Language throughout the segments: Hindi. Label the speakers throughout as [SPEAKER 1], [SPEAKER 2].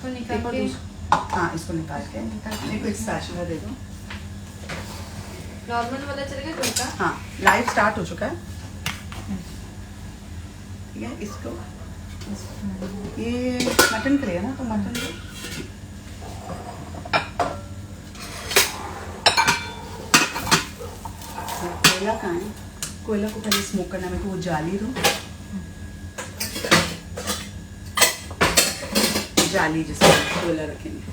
[SPEAKER 1] इसको निकाल के,
[SPEAKER 2] हाँ इसको निकाल के मेरे को एक स्पैचुला दे दो।
[SPEAKER 1] नॉर्मल वाला चलेगा तड़का?
[SPEAKER 2] हाँ लाइव स्टार्ट हो चुका है, ठीक है। इसको ये मटन के लिए ना, तो मटन को कोयला कहाँ है, कोयला को पहले स्मोक करना, मेरे को वो जाली दो, जाली जिसमें कोयला रखेंगे।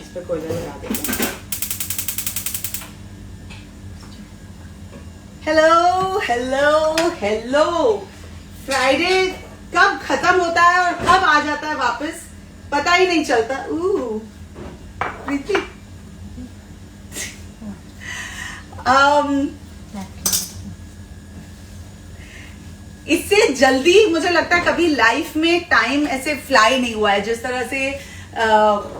[SPEAKER 2] इस पर कोयला लगा देते हैं। हेलो हेलो हेलो, फ्राइडे कब खत्म होता है और कब आ जाता है वापस पता ही नहीं चलता। प्रीति इससे जल्दी मुझे लगता है कभी लाइफ में टाइम ऐसे फ्लाई नहीं हुआ है जिस तरह से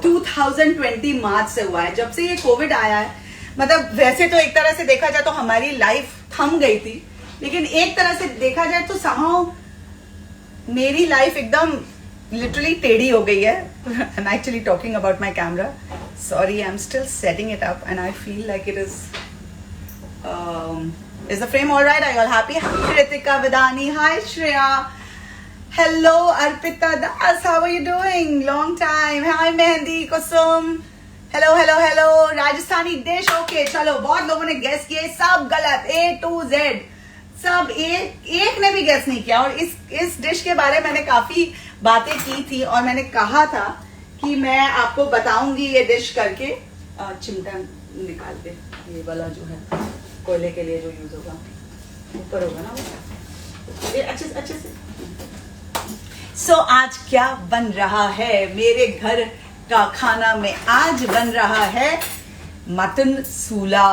[SPEAKER 2] 2020 मार्च से हुआ है, जब से ये कोविड आया है। मतलब वैसे तो एक तरह से देखा जाए तो हमारी लाइफ थम गई थी, लेकिन एक तरह से देखा जाए तो somehow मेरी लाइफ एकदम लिटरली टेढ़ी हो गई है। I am actually talking about my camera, sorry, I am still setting it up and I feel like it is the frame all right? Are you all happy? Hi Kritika Vidani, hi Shreya, hello Arpita Das, how are you doing? Long time. Hi Mehendi Kusum, hello hello hello. Rajasthani dish, okay चलो, बहुत लोगों ने गेस किए, सब गलत, A to Z सब, एक ने भी गेस नहीं किया। और इस डिश के बारे में मैंने काफी बातें की थी और मैंने कहा था कि मैं आपको बताऊंगी ये डिश करके। चिमटा निकाल के, ये वाला जो है कोयले के लिए जो यूज होगा, ऊपर होगा ना वो, ये अच्छे से। सो आज क्या बन रहा है मेरे घर का खाना में? आज बन रहा है mutton sula,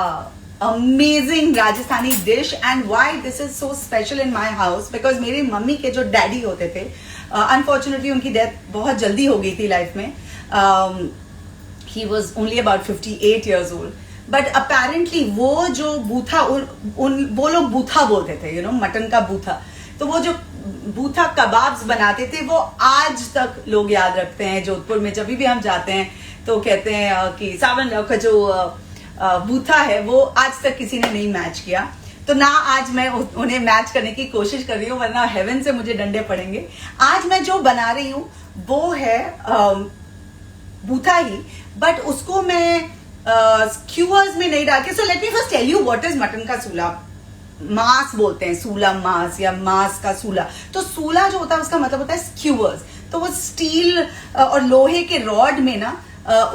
[SPEAKER 2] amazing Rajasthani dish. And why this is so special in my house, because मेरी मम्मी के जो डैडी होते थे, अनफॉर्चुनेटली उनकी डेथ बहुत जल्दी हो गई थी लाइफ में। He was only about 58 years old, but apparently वो जो बूथा, वो लोग बूथा बोलते थे, यू नो, मटन का बूथा। तो वो जो बूथा कबाब्स बनाते थे वो आज तक लोग याद रखते हैं। जोधपुर में जब भी हम जाते हैं तो कहते हैं कि सावन का जो बूथा है वो आज तक किसी ने नहीं मैच किया। तो ना आज मैं उन्हें मैच करने की कोशिश कर रही हूँ, वरना हेवन से मुझे डंडे पड़ेंगे। आज मैं जो बना रही हूँ वो है बूथा ही, बट उसको मैं स्क्यूअर्स में नहीं डाल के। So let me first tell you what is mutton का सूला। मांस बोलते हैं, सूला मांस या मांस का सूला। तो सूला जो होता है उसका मतलब होता है स्क्यूअर्स। तो वो स्टील और लोहे के रॉड में ना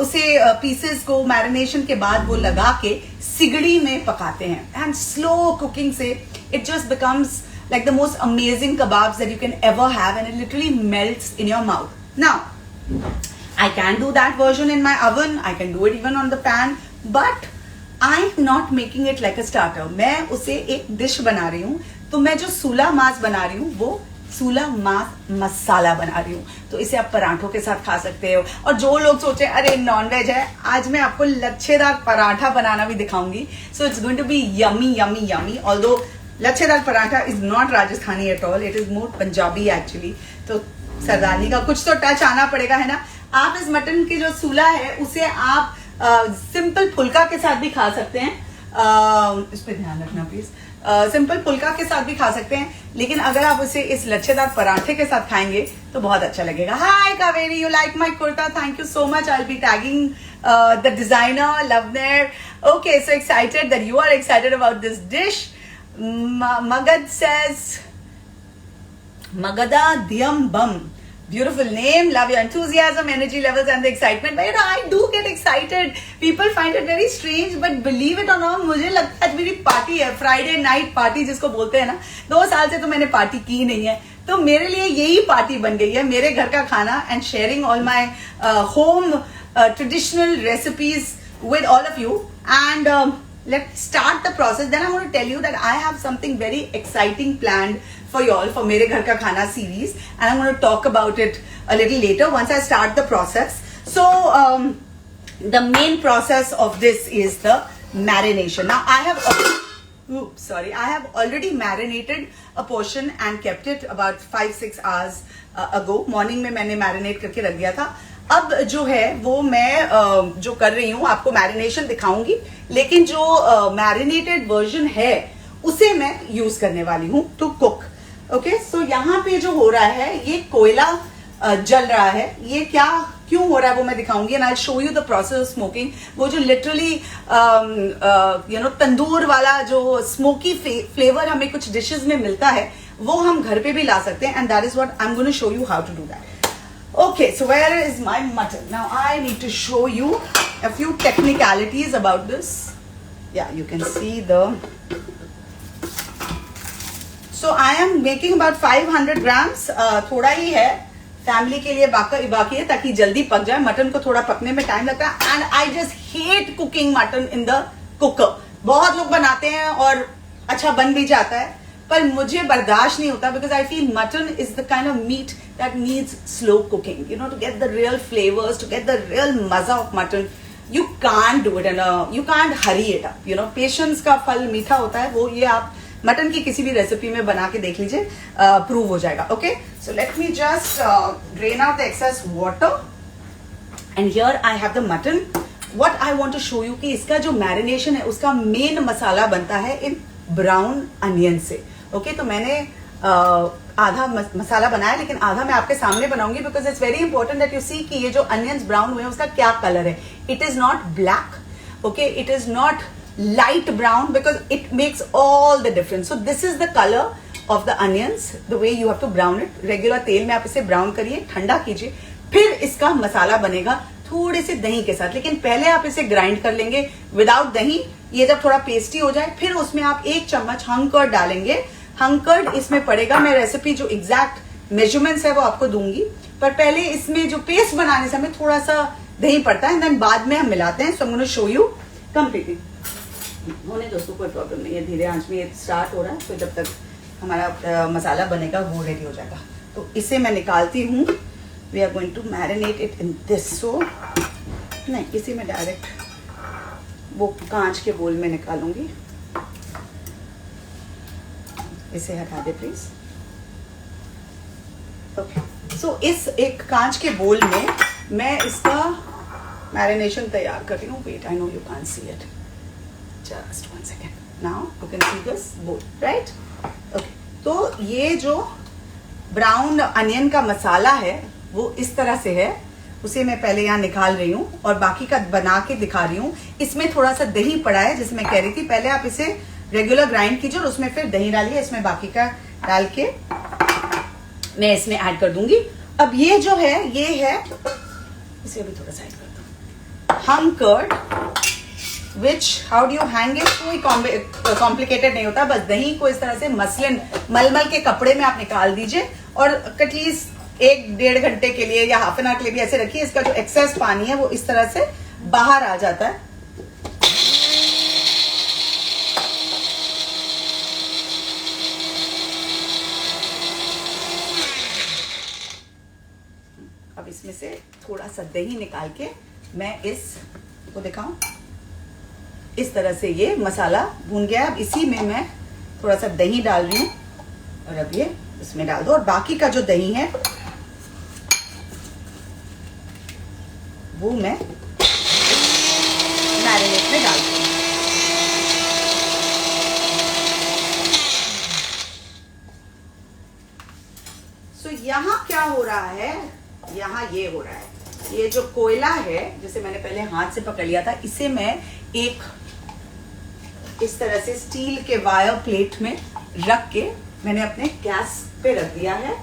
[SPEAKER 2] उसे पीसेस को मैरिनेशन के बाद वो लगा के सिगड़ी में पकाते हैं, एंड स्लो कुकिंग से it just becomes like the most amazing kebabs that you can ever have, and it literally melts in your mouth. Now, I can do that version in my oven, I can do it even on the pan, but I'm not making it like a starter. मैं उसे एक डिश बना रही हूँ। तो मैं जो सूला मांस बना रही हूँ वो सूला मांस मसाला बना रही हूँ। तो इसे आप पराठों के साथ खा सकते हो। और जो लोग सोचे अरे नॉनवेज है, आज मैं आपको लच्छेदार पराठा बनाना भी दिखाऊंगी। So it's going to be yummy yummy yummy. Although lachchedar paratha is not Rajasthani at all, it is more Punjabi actually. तो सरदारनी का कुछ तो टच आना पड़ेगा, है ना। आप इस मटन की जो सूला है उसे आप सिंपल फुल्का के साथ भी खा सकते हैं। इस पे ध्यान रखना प्लीज। सिंपल फुल्का के साथ भी खा सकते हैं, लेकिन अगर आप उसे इस लच्छेदार पराठे के साथ खाएंगे तो बहुत अच्छा लगेगा। Hi Kaveri, you like my kurta, thank you so much. I will be tagging the designer लवनेर। Okay, so excited that you are excited about this dish. Magad says, Magada Diyam Bum. Beautiful name. Love your enthusiasm, energy levels and the excitement. But you know, I do get excited. People find it very strange, but believe it or not, मुझे लगता है आज मेरी पार्टी है, फ्राइडे नाइट पार्टी जिसको बोलते हैं ना। 2 साल से तो मैंने पार्टी की नहीं है, तो मेरे लिए यही पार्टी बन गई है, मेरे घर का खाना and sharing all my home traditional recipes with all of you. And let's start the process. Then I want to tell you that I have something very exciting planned for y'all for मेरे घर का खाना series, and I'm going to talk about it a little later once I start the process. So the main process of this is the marination. Now I have already marinated a portion and kept it about 5-6 hours ago. Morning में मैंने marinate करके रख दिया था. अब जो है वो मैं जो कर रही हूँ आपको मैरिनेशन दिखाऊंगी, लेकिन जो मैरिनेटेड वर्जन है उसे मैं यूज करने वाली हूँ टू कुक. ओके, सो यहाँ पे जो हो रहा है ये कोयला जल रहा है. ये क्या क्यों हो रहा है वो मैं दिखाऊंगी, and I show you the process of smoking. वो जो लिटरली तंदूर वाला जो स्मोकी फ्लेवर हमें कुछ डिशेस में मिलता है वो हम घर पे भी ला सकते हैं, and that is what I am going to show you how to do that. Okay, so where is my mutton? Now I need to show you a few technicalities about this. Yeah, you can see the... So I am making about 500 grams. थोड़ा ही है, फैमिली के लिए बाकी है ताकि जल्दी पक जाए. मटन को थोड़ा पकने में टाइम लगता है, and I just hate cooking mutton in the cooker. बहुत लोग बनाते हैं और अच्छा बन भी जाता है, पर मुझे बर्दाश्त नहीं होता, because I feel mutton is the kind of meat that needs slow cooking, you know, to get the real flavors, to get the real maza of mutton. You can't do it you can't hurry it up, you know. Patience का फल मीठा होता है, वो ये आप मटन की किसी भी रेसिपी में बना के देख लीजिए, प्रूव हो जाएगा. Okay, so let me just drain out the excess water, and here I have the mutton. What I want to show you कि इसका जो मैरिनेशन है उसका मेन मसाला बनता है इन ब्राउन अनियन से. ओके, तो मैंने आधा मसाला बनाया, लेकिन आधा मैं आपके सामने बनाऊंगी, because it's very important that you see कि ये जो अनियंस ब्राउन हुए हैं उसका क्या कलर है. It is not black, okay, it is not light brown, because it makes all the difference. So this is the colour of the onions, the way you have to brown it. Regular तेल में आप इसे ब्राउन करिए, ठंडा कीजिए, फिर इसका मसाला बनेगा थोड़े से दही के साथ. लेकिन पहले आप इसे ग्राइंड कर लेंगे विदाउट दही. ये जब थोड़ा पेस्टी हो जाए फिर उसमें आप 1 चम्मच हंग कर्ड डालेंगे. हंकर्ड इसमें पड़ेगा. मैं रेसिपी जो एग्जैक्ट मेजरमेंट्स है वो आपको दूंगी, पर पहले इसमें जो पेस्ट बनाने से हमें थोड़ा सा दही पड़ता है, देन बाद में हम मिलाते हैं. So I am going to show you completely. होने दोस्तों कोई प्रॉब्लम नहीं है, धीरे आंच में ये स्टार्ट हो रहा है, तो जब तक हमारा मसाला बनेगा वो रेडी हो जाएगा. तो इसे मैं निकालती हूँ. We are going to marinate it in this. So नहीं, इसी में डायरेक्ट वो कांच के बोल में निकालूंगी. इसे हटा दे प्लीज. ओके, सो इस एक कांच के बोल में मैं इसका मैरिनेशन तैयार कर रही हूँ. Wait, I know you can't see it, just 1 second. Now you can see this bowl, right? Okay, तो ये जो ब्राउन अनियन का मसाला है वो इस तरह से है. उसे मैं पहले यहाँ निकाल रही हूँ और बाकी का बना के दिखा रही हूँ. इसमें थोड़ा सा दही पड़ा है, जैसे मैं कह रही थी. पहले आप इसे रेगुलर ग्राइंड कीजिए और उसमें फिर दही डालिए. इसमें बाकी का डाल के मैं इसमें ऐड कर दूंगी. अब ये जो है ये है, इसे अभी थोड़ा साइड कर दो. Hung curd, which how do you hang it. कोई कॉम्प्लिकेटेड नहीं होता, बस दही को इस तरह से मलमल के कपड़े में आप निकाल दीजिए और एटलीस्ट 1-1.5 घंटे के लिए या हाफ एन आवर के लिए भी ऐसे रखिए. इसका जो एक्सेस पानी है वो इस तरह से बाहर आ जाता है. अब इसमें से थोड़ा सा दही निकाल के मैं इस को दिखाऊं. इस तरह से ये मसाला भून गया. अब इसी में मैं थोड़ा सा दही डाल रही हूँ और अब ये इसमें डाल दो. और बाकी का जो दही है वो मैं मैरिनेट में डाल दूँ. सो यहाँ क्या हो रहा है, यहाँ ये हो रहा है, ये जो कोयला है जिसे मैंने पहले हाथ से पकड़ लिया था, इसे मैं एक इस तरह से स्टील के वायर प्लेट में रख के मैंने अपने गैस पे रख दिया है.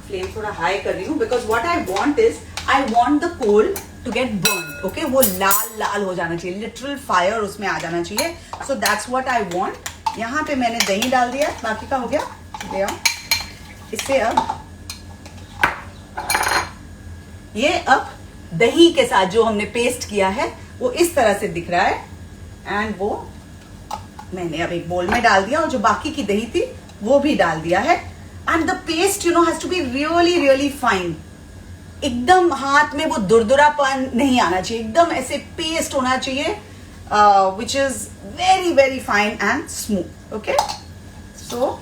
[SPEAKER 2] फ्लेम थोड़ा हाई कर रही हूँ, because what I want is I want the coal to get burn. Okay, वो लाल लाल हो जाना चाहिए, लिटरल फायर उसमें आ जाना चाहिए. So that's what I want. यहाँ पे मैंने दही डाल दिया, बाकी का हो गया. ले आओ इसे. अब दही के साथ जो हमने पेस्ट किया है वो इस तरह से दिख रहा है, एंड वो मैंने अब एक बोल में डाल दिया और जो बाकी की दही थी वो भी डाल दिया है. And the paste you know has to be really really fine. एकदम हाथ में वो दुरदुरापन नहीं आना चाहिए, एकदम ऐसे पेस्ट होना चाहिए which is very very fine and smooth. Okay, so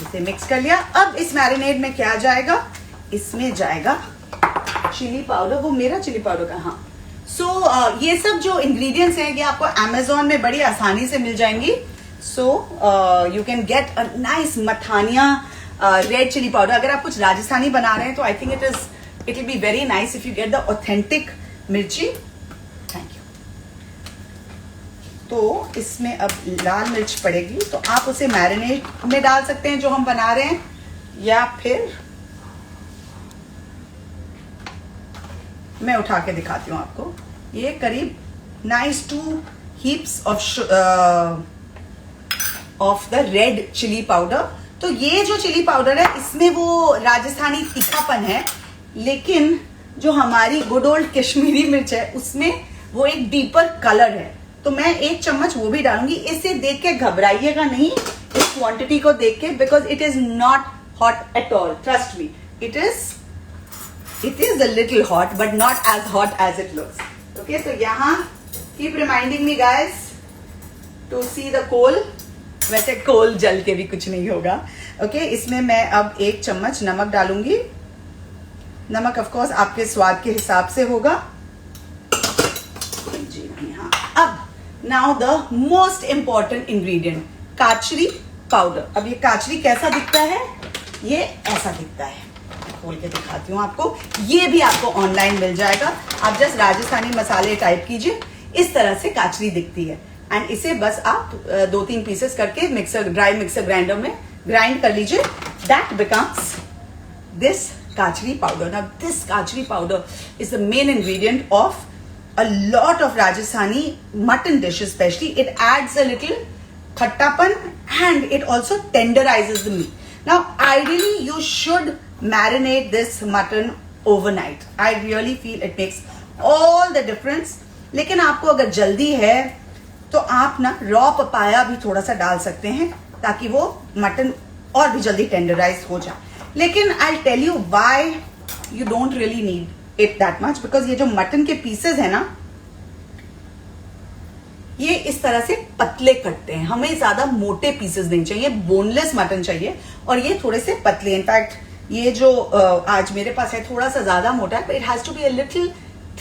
[SPEAKER 2] इसे मिक्स कर लिया. अब इस मैरिनेड में क्या जाएगा, इसमें जाएगा चिली पाउडर. वो मेरा चिली पाउडर का, हाँ. सो ये सब जो इंग्रेडिएंट्स हैं ये आपको अमेजोन में बड़ी आसानी से मिल जाएंगी. So you can get a nice Mathania red chilli powder. अगर आप कुछ राजस्थानी बना रहे हैं तो I think it will be very nice if you get the authentic mirchi. Thank you. तो इसमें अब लाल मिर्च पड़ेगी, तो आप उसे मैरिनेट में डाल सकते हैं जो हम बना रहे हैं, या फिर मैं उठा के दिखाती हूँ आपको. ये करीब nice 2 heaps of the red chilli powder. तो ये जो चिली पाउडर है इसमें वो राजस्थानी तीखापन है, लेकिन जो हमारी गुड ओल्ड कश्मीरी मिर्च है उसमें वो एक डीपर कलर है. तो मैं 1 चम्मच वो भी डालूंगी. इसे देख के घबराइएगा नहीं इस क्वांटिटी को देख के, because it is not hot at all. Trust me, it is a little hot but not as hot as it looks. Okay, so यहाँ keep reminding me guys to see the coal. वैसे कोल जल के भी कुछ नहीं होगा. ओके, इसमें मैं अब 1 चम्मच नमक डालूंगी. नमक ऑफ कोर्स आपके स्वाद के हिसाब से होगा. जी हाँ. अब now the most important ingredient, kachri powder. अब ये काचरी कैसा दिखता है, ये ऐसा दिखता है. खोल के दिखाती हूँ आपको. ये भी आपको ऑनलाइन मिल जाएगा. आप जस्ट राजस्थानी मसाले टाइप कीजिए, इस तरह से काचरी दिखती है. एंड इसे बस आप 2-3 पीसेस करके ड्राई मिक्सर ग्राइंडर में ग्राइंड कर लीजिए. That becomes this kachri powder. Now this kachri powder is the main ingredient of a lot of Rajasthani mutton dishes especially. It adds a little khattapan and it also tenderizes the meat. Now ideally you should marinate this mutton overnight. I really feel it makes all the difference. लेकिन आपको अगर जल्दी है तो आप ना रॉ पपाया भी थोड़ा सा डाल सकते हैं ताकि वो मटन और भी जल्दी टेंडराइज हो जाए. लेकिन I'll tell you why you don't really need it that much, because ये जो मटन के पीसेस है ना, ये इस तरह से पतले कटते हैं. हमें ज्यादा मोटे पीसेस नहीं चाहिए, बोनलेस मटन चाहिए, और ये थोड़े से पतले. इनफैक्ट ये जो आज मेरे पास है थोड़ा सा ज्यादा मोटा है, but it has to be a little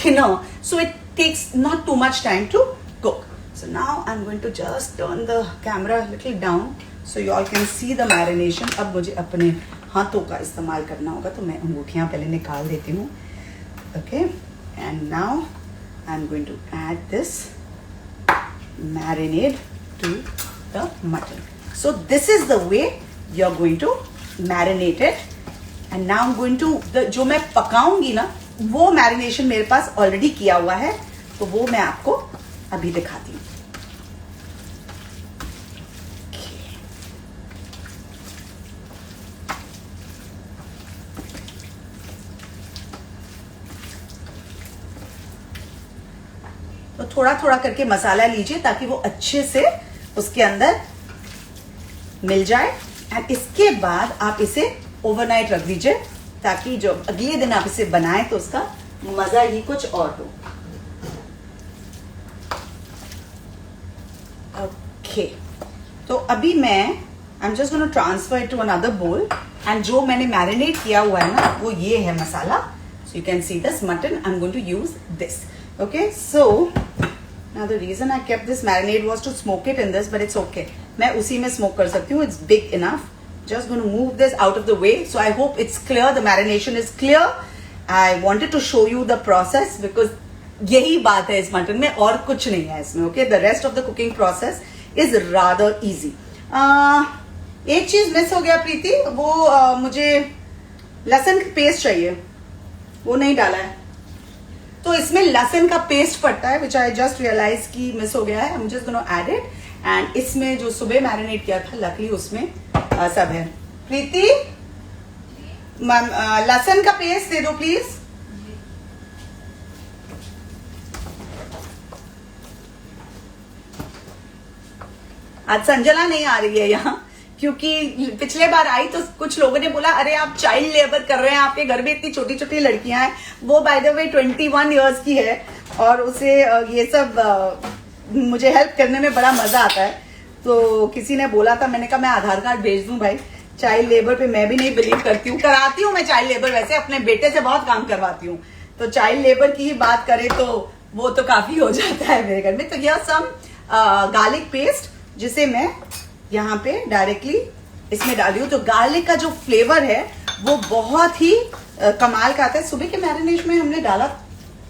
[SPEAKER 2] thinner, so it takes not too much time to cook. So now I'm going to just turn the camera a little down so you all can see the marination. अब मुझे अपने हाथों का इस्तेमाल करना होगा, तो मैं अंगूठियां पहले निकाल देती हूँ. Okay, and now I'm going to add this marinade to the mutton. So this is the way you're going to marinate it. And now I'm going to, जो मैं पकाऊंगी ना, वो marination मेरे पास already किया हुआ है, तो वो मैं आपको अभी दिखाती हूँ. तो थोड़ा थोड़ा करके मसाला लीजिए ताकि वो अच्छे से उसके अंदर मिल जाए. एंड इसके बाद आप इसे ओवरनाइट रख दीजिए ताकि जो अगले दिन आप इसे बनाएं तो उसका मजा ही कुछ और हो. ओके, तो अभी मैं I am just gonna transfer to another bowl. And जो मैंने मैरिनेट किया हुआ है ना, वो ये है मसाला. So you can see this mutton. I am going to use this. Okay, so now the reason I kept this marinade was to smoke it in this, but it's okay. मैं उसी में smoke कर सकती हूँ. It's big enough. Just going to move this out of the way. So I hope it's clear. The marination is clear. I wanted to show you the process because यही बात है इस मटन में, और कुछ नहीं है इसमें. Okay, the rest of the cooking process is rather easy. एक चीज मिस हो गया प्रीति, वो मुझे लहसुन का पेस्ट चाहिए, वो नहीं डाला है. तो इसमें लहसुन का पेस्ट पड़ता है, विच आई जस्ट रियलाइज की मिस हो गया है. I am just gonna add it. And इसमें जो सुबह मैरिनेट किया था, लकली उसमें सब है. प्रीति, लहसुन का पेस्ट दे दो प्लीज. आज संजना नहीं आ रही है यहाँ, क्योंकि पिछले बार आई तो कुछ लोगों ने बोला अरे आप चाइल्ड लेबर कर रहे हैं, आपके घर में इतनी छोटी छोटी लड़कियां हैं। वो बाय द वे 21 इयर्स की है और उसे ये सब मुझे हेल्प करने में बड़ा मजा आता है। तो किसी ने बोला था, मैंने कहा मैं आधार कार्ड भेज दूं भाई। चाइल्ड लेबर पे मैं भी नहीं बिलीव करती हूँ, कराती हूँ मैं चाइल्ड लेबर, वैसे अपने बेटे से बहुत काम करवाती हूँ। तो चाइल्ड लेबर की ही बात करें तो वो तो काफी हो जाता है मेरे घर में। तो यह सम गार्लिक पेस्ट जिसे मैं यहाँ पे डायरेक्टली इसमें डाल रही हूँ। तो गार्लिक का जो फ्लेवर है वो बहुत ही कमाल का आता है। सुबह के मैरिनेशन में हमने डाला,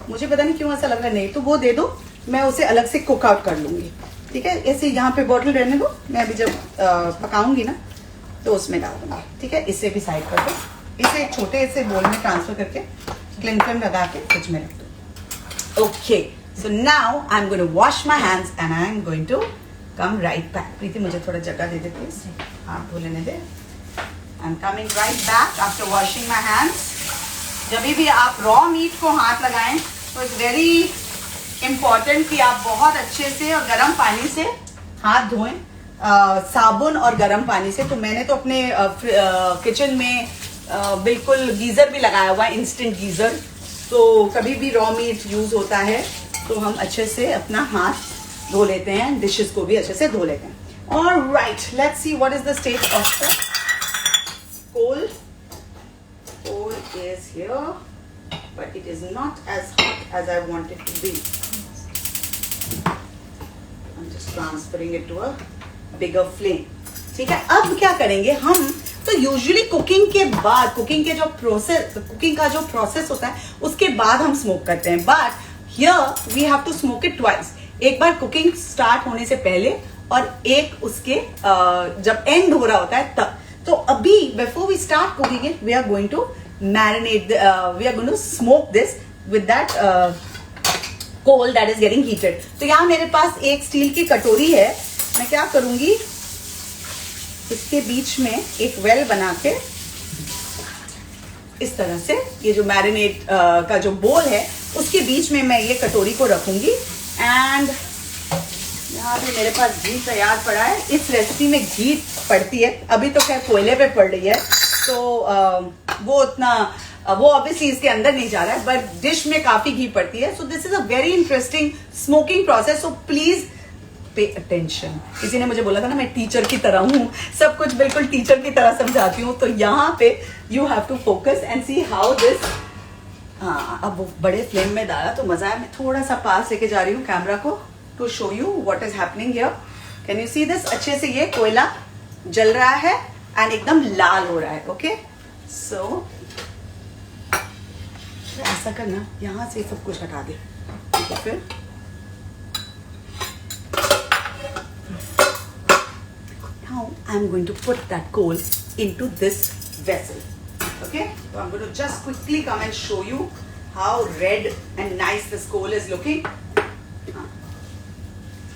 [SPEAKER 2] मुझे पता नहीं क्यों ऐसा लग रहा है, नहीं तो वो दे दो, मैं उसे अलग से कुक आउट कर लूंगी। ठीक है, ऐसे यहाँ पे बॉटल रहने दो, मैं अभी जब पकाऊंगी ना तो उसमें डाल दूंगी। ठीक है, इसे भी साइड कर दो, इसे एक छोटे से बोल में ट्रांसफर करके क्लिंग फिल्म लगा के फ्रिज में रख दो। Okay, so now I am going to wash my hands and I am going to come right back. Preeti मुझे थोड़ा जगह दे दे प्लीज, हाथ धो लेने दे। I am coming right back after washing my hands. जब भी आप रॉ मीट को हाथ लगाएं तो इट्स वेरी इम्पॉर्टेंट कि आप बहुत अच्छे से और गर्म पानी से हाथ धोएं, साबुन और गर्म पानी से। तो मैंने तो अपने किचन में बिल्कुल गीजर भी लगाया हुआ है, इंस्टेंट गीजर। तो कभी भी रॉ मीट यूज होता है तो हम अच्छे से अपना हाथ धो लेते हैं, डिशेस को भी अच्छे से धो लेते हैं। Alright, let's see what is the state of the coal. Coal is here, but it is not as hot as I want it to be. I'm just transferring it to a bigger flame. ठीक है, अब क्या करेंगे हम, तो यूजुअली कुकिंग के बाद, कुकिंग का जो प्रोसेस होता है उसके बाद हम स्मोक करते हैं, but here we have to smoke it twice. एक बार कुकिंग स्टार्ट होने से पहले और एक उसके जब एंड हो रहा होता है तब। तो अभी before we start cooking it we are going to marinate, we are going to smoke this with that coal that is getting heated. तो यहाँ मेरे पास एक स्टील की कटोरी है, मैं क्या करूंगी इसके बीच में एक वेल बना के इस तरह से, ये जो मैरिनेट का जो बोल है उसके बीच में मैं ये कटोरी को रखूंगी। एंड यहाँ पे मेरे पास घी तैयार पड़ा है। इस रेसिपी में घी पड़ती है, अभी तो खैर कोयले पे पड़ रही है तो वो उतना वो ऑब्वियसली इसके अंदर नहीं जा रहा है, बट डिश में काफी घी पड़ती है। सो this is a very interesting smoking process, so please pay attention. किसी ने मुझे बोला था ना मैं टीचर की तरह हूँ, सब कुछ बिल्कुल टीचर की तरह समझाती हूँ। तो यहाँ पे you have to focus and see how this. हाँ, अब वो बड़े फ्लेम में डाला तो मजा है। मैं थोड़ा सा पास लेके जा रही हूँ कैमरा को to show you what is happening here. Can you see this? अच्छे से ये कोयला जल रहा है एंड एकदम लाल हो रहा है। ओके, सो ऐसा करना, यहां से सब कुछ हटा दे। तो फिर now I'm going to put that coal into this vessel. Okay, so I'm going to just quickly come and show you how red and nice this coal is looking.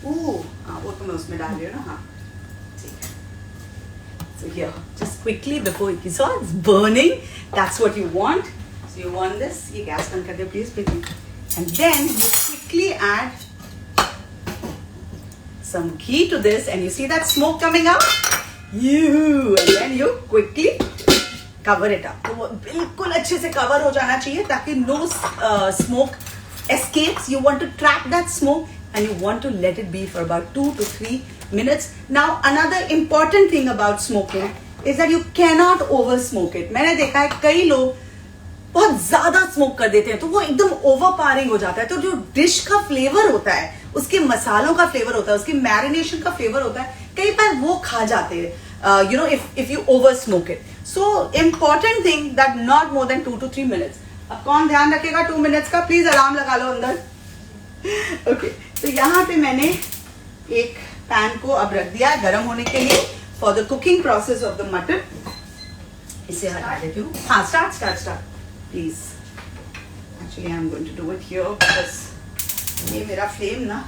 [SPEAKER 2] वो तो मैं उसमें डाल रही हूँ ना। हाँ, ठीक है। So here, just quickly before you saw it's burning. That's what you want. So you want this. ये गैस बंद कर दे please, please. And then you quickly add some ghee to this, and you see that smoke coming out. And then you quickly cover it up. तो वो बिल्कुल अच्छे से cover हो जाना चाहिए ताकि no smoke escapes. You want to trap that smoke. And you want to let it be for about 2 to 3 minutes. Now another important thing about smoking is that you cannot over smoke it. मैंने देखा है कई लोग बहुत ज्यादा स्मोक कर देते हैं तो वो एकदम ओवरपावरिंग हो जाता है। तो जो डिश का फ्लेवर होता है, उसके मसालों का फ्लेवर होता है, उसकी मैरिनेशन का फ्लेवर होता है, कई बार वो खा जाते हैं you know if you over smoke it. So important thing that not more than 2 to 3 minutes. अब कौन ध्यान रखेगा 2 minutes का? प्लीज अलार्म लगा लो अंदर। ओके, तो यहाँ पे मैंने एक पैन को अब रख दिया गर्म होने के लिए for the cooking process of the mutton. इसे हटा देती हूँ। हाँ, start please. Actually I am going to do it here because ये मेरा फ्लेम ना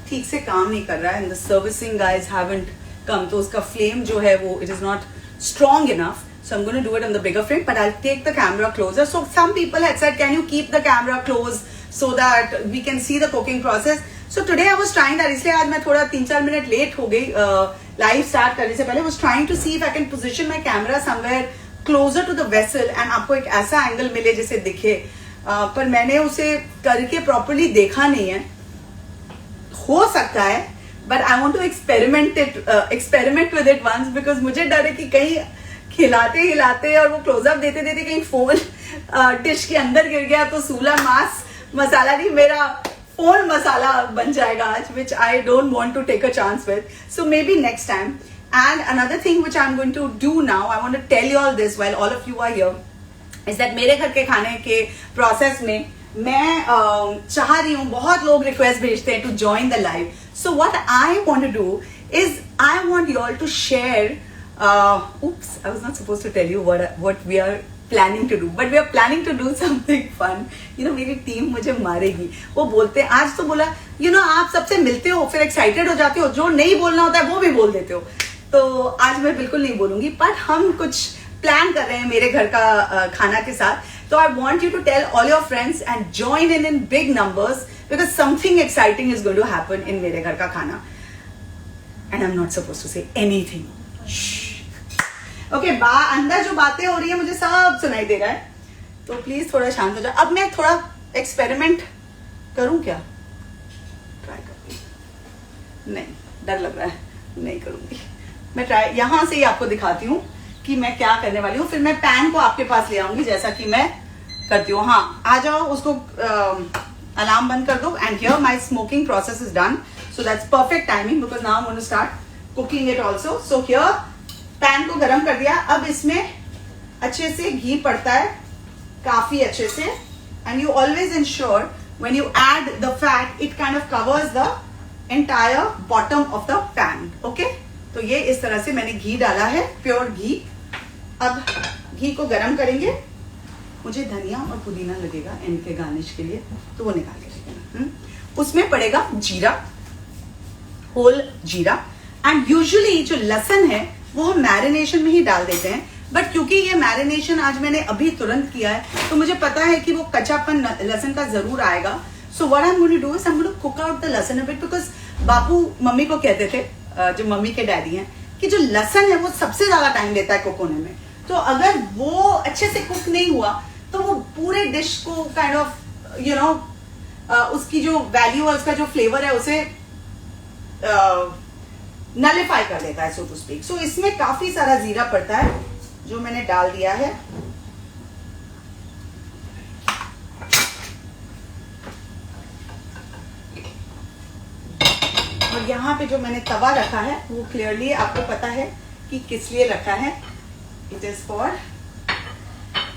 [SPEAKER 2] ठीक से काम नहीं कर रहा है and the servicing guys haven't कम, तो उसका फ्लेम जो है वो it is not strong enough. So I'm going to do it on the bigger frame, but I'll take the camera closer. So some people had said, can you keep the camera close so that we can see the cooking process? So today I was trying that, इसलिए आज मैं थोड़ा 3-4 मिनट लेट हो गई लाइव स्टार्ट करने से पहले। Was trying to see if I can position my camera somewhere closer to the vessel and आपको एक ऐसा एंगल मिले जिसे दिखे, पर मैंने उसे करके प्रॉपरली देखा नहीं है। हो सकता है, but I want to experiment with it once, because मुझे डर है कि कहीं खिलाते हिलाते और वो क्लोजअप देते देते कहीं फोन डिश के अंदर गिर गया तो सूला मांस मसाला नहीं, मेरा फोन मसाला बन जाएगा आज, which I don't want to take a chance with. So maybe next time. And another thing which I'm going to do now, I want to tell you all this while all of you are here, is that मेरे घर के खाने के प्रोसेस में मैं चाह रही हूँ, बहुत लोग रिक्वेस्ट भेजते हैं to join the live. So what I want to do is I want you all to share. Oops, I was not supposed to tell you what we are planning to do, but we are planning to do something fun. You know, मेरी टीम मुझे मारेगी. वो बोलते हैं, आज तो बोला, you know, आप सबसे मिलते हो फिर एक्साइटेड हो जाते हो, जो नहीं बोलना होता है वो भी बोल देते हो. तो आज मैं बिल्कुल नहीं बोलूंगी, बट हम कुछ प्लान कर रहे हैं मेरे घर का खाना के साथ. तो I want you to tell all your friends and join in big numbers, because something exciting is going to happen in मेरे घर का खाना. And I am not suppose to say anything. Okay, अंदर जो बातें हो रही है मुझे सब सुनाई दे रहा है, तो प्लीज थोड़ा शांत हो जाओ. अब मैं थोड़ा एक्सपेरिमेंट करूं क्या? ट्राई करूंगी. नहीं, डर लग रहा है, नहीं करूंगी. मैं ट्राई यहां से ही आपको दिखाती हूँ कि मैं क्या करने वाली हूँ. फिर मैं पैन को आपके पास ले आऊंगी जैसा कि मैं करती हूँ. हाँ, आ जाओ, उसको अलार्म बंद कर दो. And here my smoking process is done, so that's perfect timing because now I want to start cooking it also. So here pan को गर्म कर दिया. अब इसमें अच्छे से घी पड़ता है, काफी अच्छे से. And you always ensure when you add the fat it kind of covers the entire bottom of the pan. Okay, तो ये इस तरह से मैंने घी डाला है, प्योर घी. अब घी को गरम करेंगे. मुझे धनिया और पुदीना लगेगा इनके गार्निश के लिए, तो वो निकाल के रखेंगे. उसमें पड़ेगा जीरा, होल जीरा. एंड यूजुअली जो लहसुन है वो हम मैरिनेशन में ही डाल देते हैं, बट क्योंकि ये मैरिनेशन आज मैंने अभी तुरंत किया है तो मुझे पता है कि वो कच्चापन लहसुन का जरूर आएगा. So what I am going to do is I am going to cook out the lahsun a bit, because Bapu mummy को कहते थे, जो मम्मी के डैडी हैं, कि जो लहसुन है वो सबसे ज्यादा टाइम लेता है कुक होने में. तो अगर वो अच्छे से कुक नहीं हुआ तो वो पूरे डिश को काइंड ऑफ यू नो उसकी जो वैल्यू है, उसका जो फ्लेवर है उसे नलिफाई कर देता है, सो टू स्पीक. सो इसमें काफी सारा जीरा पड़ता है जो मैंने डाल दिया है. और यहाँ पे जो मैंने तवा रखा है वो क्लियरली आपको पता है कि किस लिए रखा है. It is for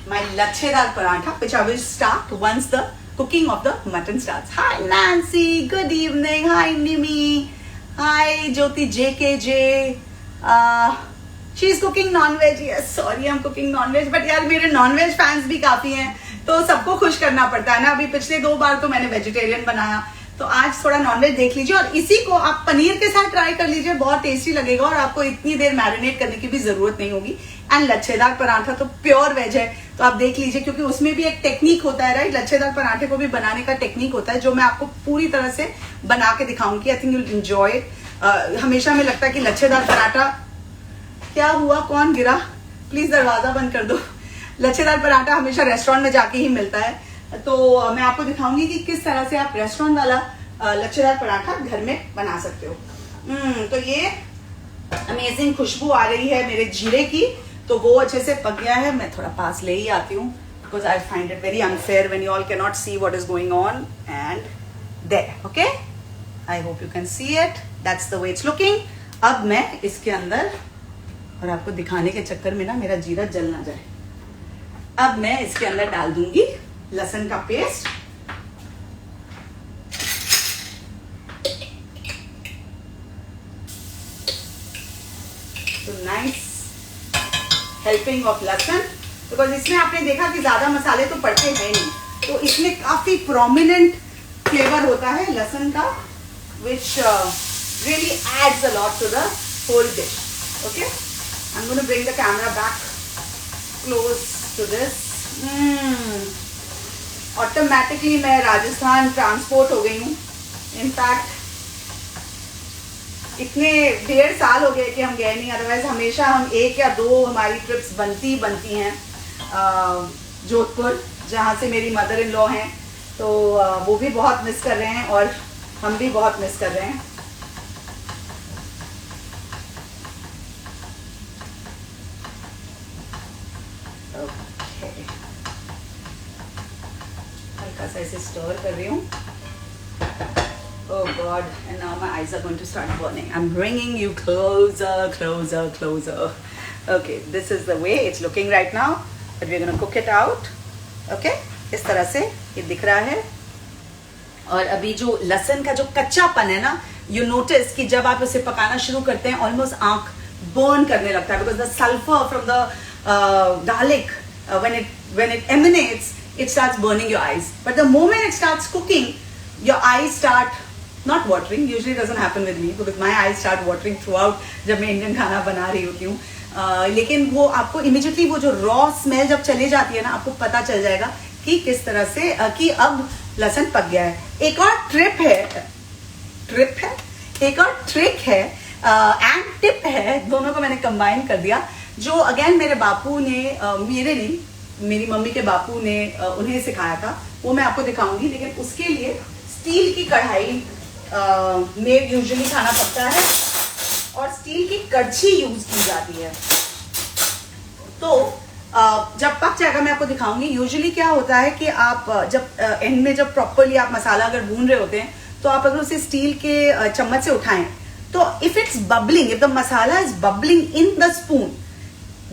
[SPEAKER 2] my lachhedar paratha which I will start once the cooking of the mutton starts. Hi Nancy, good evening. Hi Nimi. Hi Jyoti JKJ. She is cooking non-veg. Yes, sorry I'm cooking non-veg. But यार मेरे non-veg fans भी काफी हैं, तो सबको खुश करना पड़ता है ना. अभी पिछले 2 बार तो मैंने वेजिटेरियन बनाया, तो आज थोड़ा नॉनवेज देख लीजिए. और इसी को आप पनीर के साथ ट्राई कर लीजिए, बहुत टेस्टी लगेगा और आपको इतनी देर मैरिनेट करने की भी जरूरत नहीं होगी. एंड लच्छेदार पराठा तो प्योर वेज है, तो आप देख लीजिए, क्योंकि उसमें भी एक टेक्निक होता है, राइट. लच्छेदार पराठे को भी बनाने का टेक्निक होता है जो मैं आपको पूरी तरह से बना के दिखाऊंगी. I think you will enjoy it. हमेशा हमें लगता है कि लच्छेदार पराठा, क्या हुआ, कौन गिरा, प्लीज दरवाजा बंद कर दो. लच्छेदार पराठा हमेशा रेस्टोरेंट में जाके ही मिलता है, तो मैं आपको दिखाऊंगी कि किस तरह से आप रेस्टोरेंट वाला लच्छेदार पराठा घर में बना सकते हो. तो ये अमेजिंग खुशबू आ रही है मेरे जीरे की, तो वो अच्छे से पक गया है. मैं थोड़ा पास ले ही आती हूँ because I find it very unfair when you all can not see what is going on. And there, okay, I hope you can see it. That's the way it's looking. अब मैं इसके अंदर, और आपको दिखाने के चक्कर में ना मेरा जीरा जल ना जाए, अब मैं इसके अंदर डाल दूंगी लहसुन का पेस्ट. तो नाइस हेल्पिंग ऑफ लहसुन, बिकॉज इसमें आपने देखा कि ज्यादा मसाले तो पड़ते हैं नहीं, तो इसमें काफी प्रोमिनेंट फ्लेवर होता है लहसुन का, which really adds a lot to the whole dish. Okay, I'm going to bring the camera back close to this. Automatically मैं राजस्थान ट्रांसपोर्ट हो गई हूँ इनफैक्ट इतने 1.5 साल हो गए कि हम गए नहीं, अदरवाइज हमेशा हम 1 या 2 हमारी ट्रिप्स बनती हैं जोधपुर, जहाँ से मेरी मदर इन लॉ हैं, तो वो भी बहुत मिस कर रहे हैं और हम भी बहुत मिस कर रहे हैं। हल्का सा ऐसे स्टर कर रही हूँ। Oh God, and now my eyes are going to start burning. I'm bringing you closer, closer, closer. Okay, this is the way it's looking right now, but we're going to cook it out. Okay, इस तरह से ये दिख रहा है। और अभी जो लहसुन का जो कच्चापन है ना, you notice कि जब आप इसे पकाना शुरू करते हैं, almost आँख burn करने लगता है, because the sulfur from the garlic, when it emanates, it starts burning your eyes. But the moment it starts cooking, your eyes start not watering. Usually it doesn't happen with me because my eyes start watering throughout जब मैं इंडियन खाना बना रही होती हूँ। लेकिन वो आपको इमीडिएटली वो जो रॉ स्मेल जब चली जाती है ना, आपको पता चल जाएगा कि किस तरह से कि अब लहसुन पक गया है। एक और ट्रिक है एंड टिप है, दोनों को मैंने कंबाइन कर दिया, जो अगेन मेरे बापू ने मेरे नहीं, मेरी मम्मी के बापू ने उन्हें सिखाया था, वो मैं आपको दिखाऊंगी। लेकिन उसके लिए स्टील की कढ़ाई में यूजुअली खाना पकता है और स्टील की कड़छी यूज की जाती है। तो जब पक जाएगा मैं आपको दिखाऊंगी। यूजुअली क्या होता है कि आप जब एंड में जब प्रॉपरली आप मसाला अगर भून रहे होते हैं, तो आप अगर उसे स्टील के चम्मच से उठाएं, तो if it's bubbling, if the masala is bubbling in the spoon,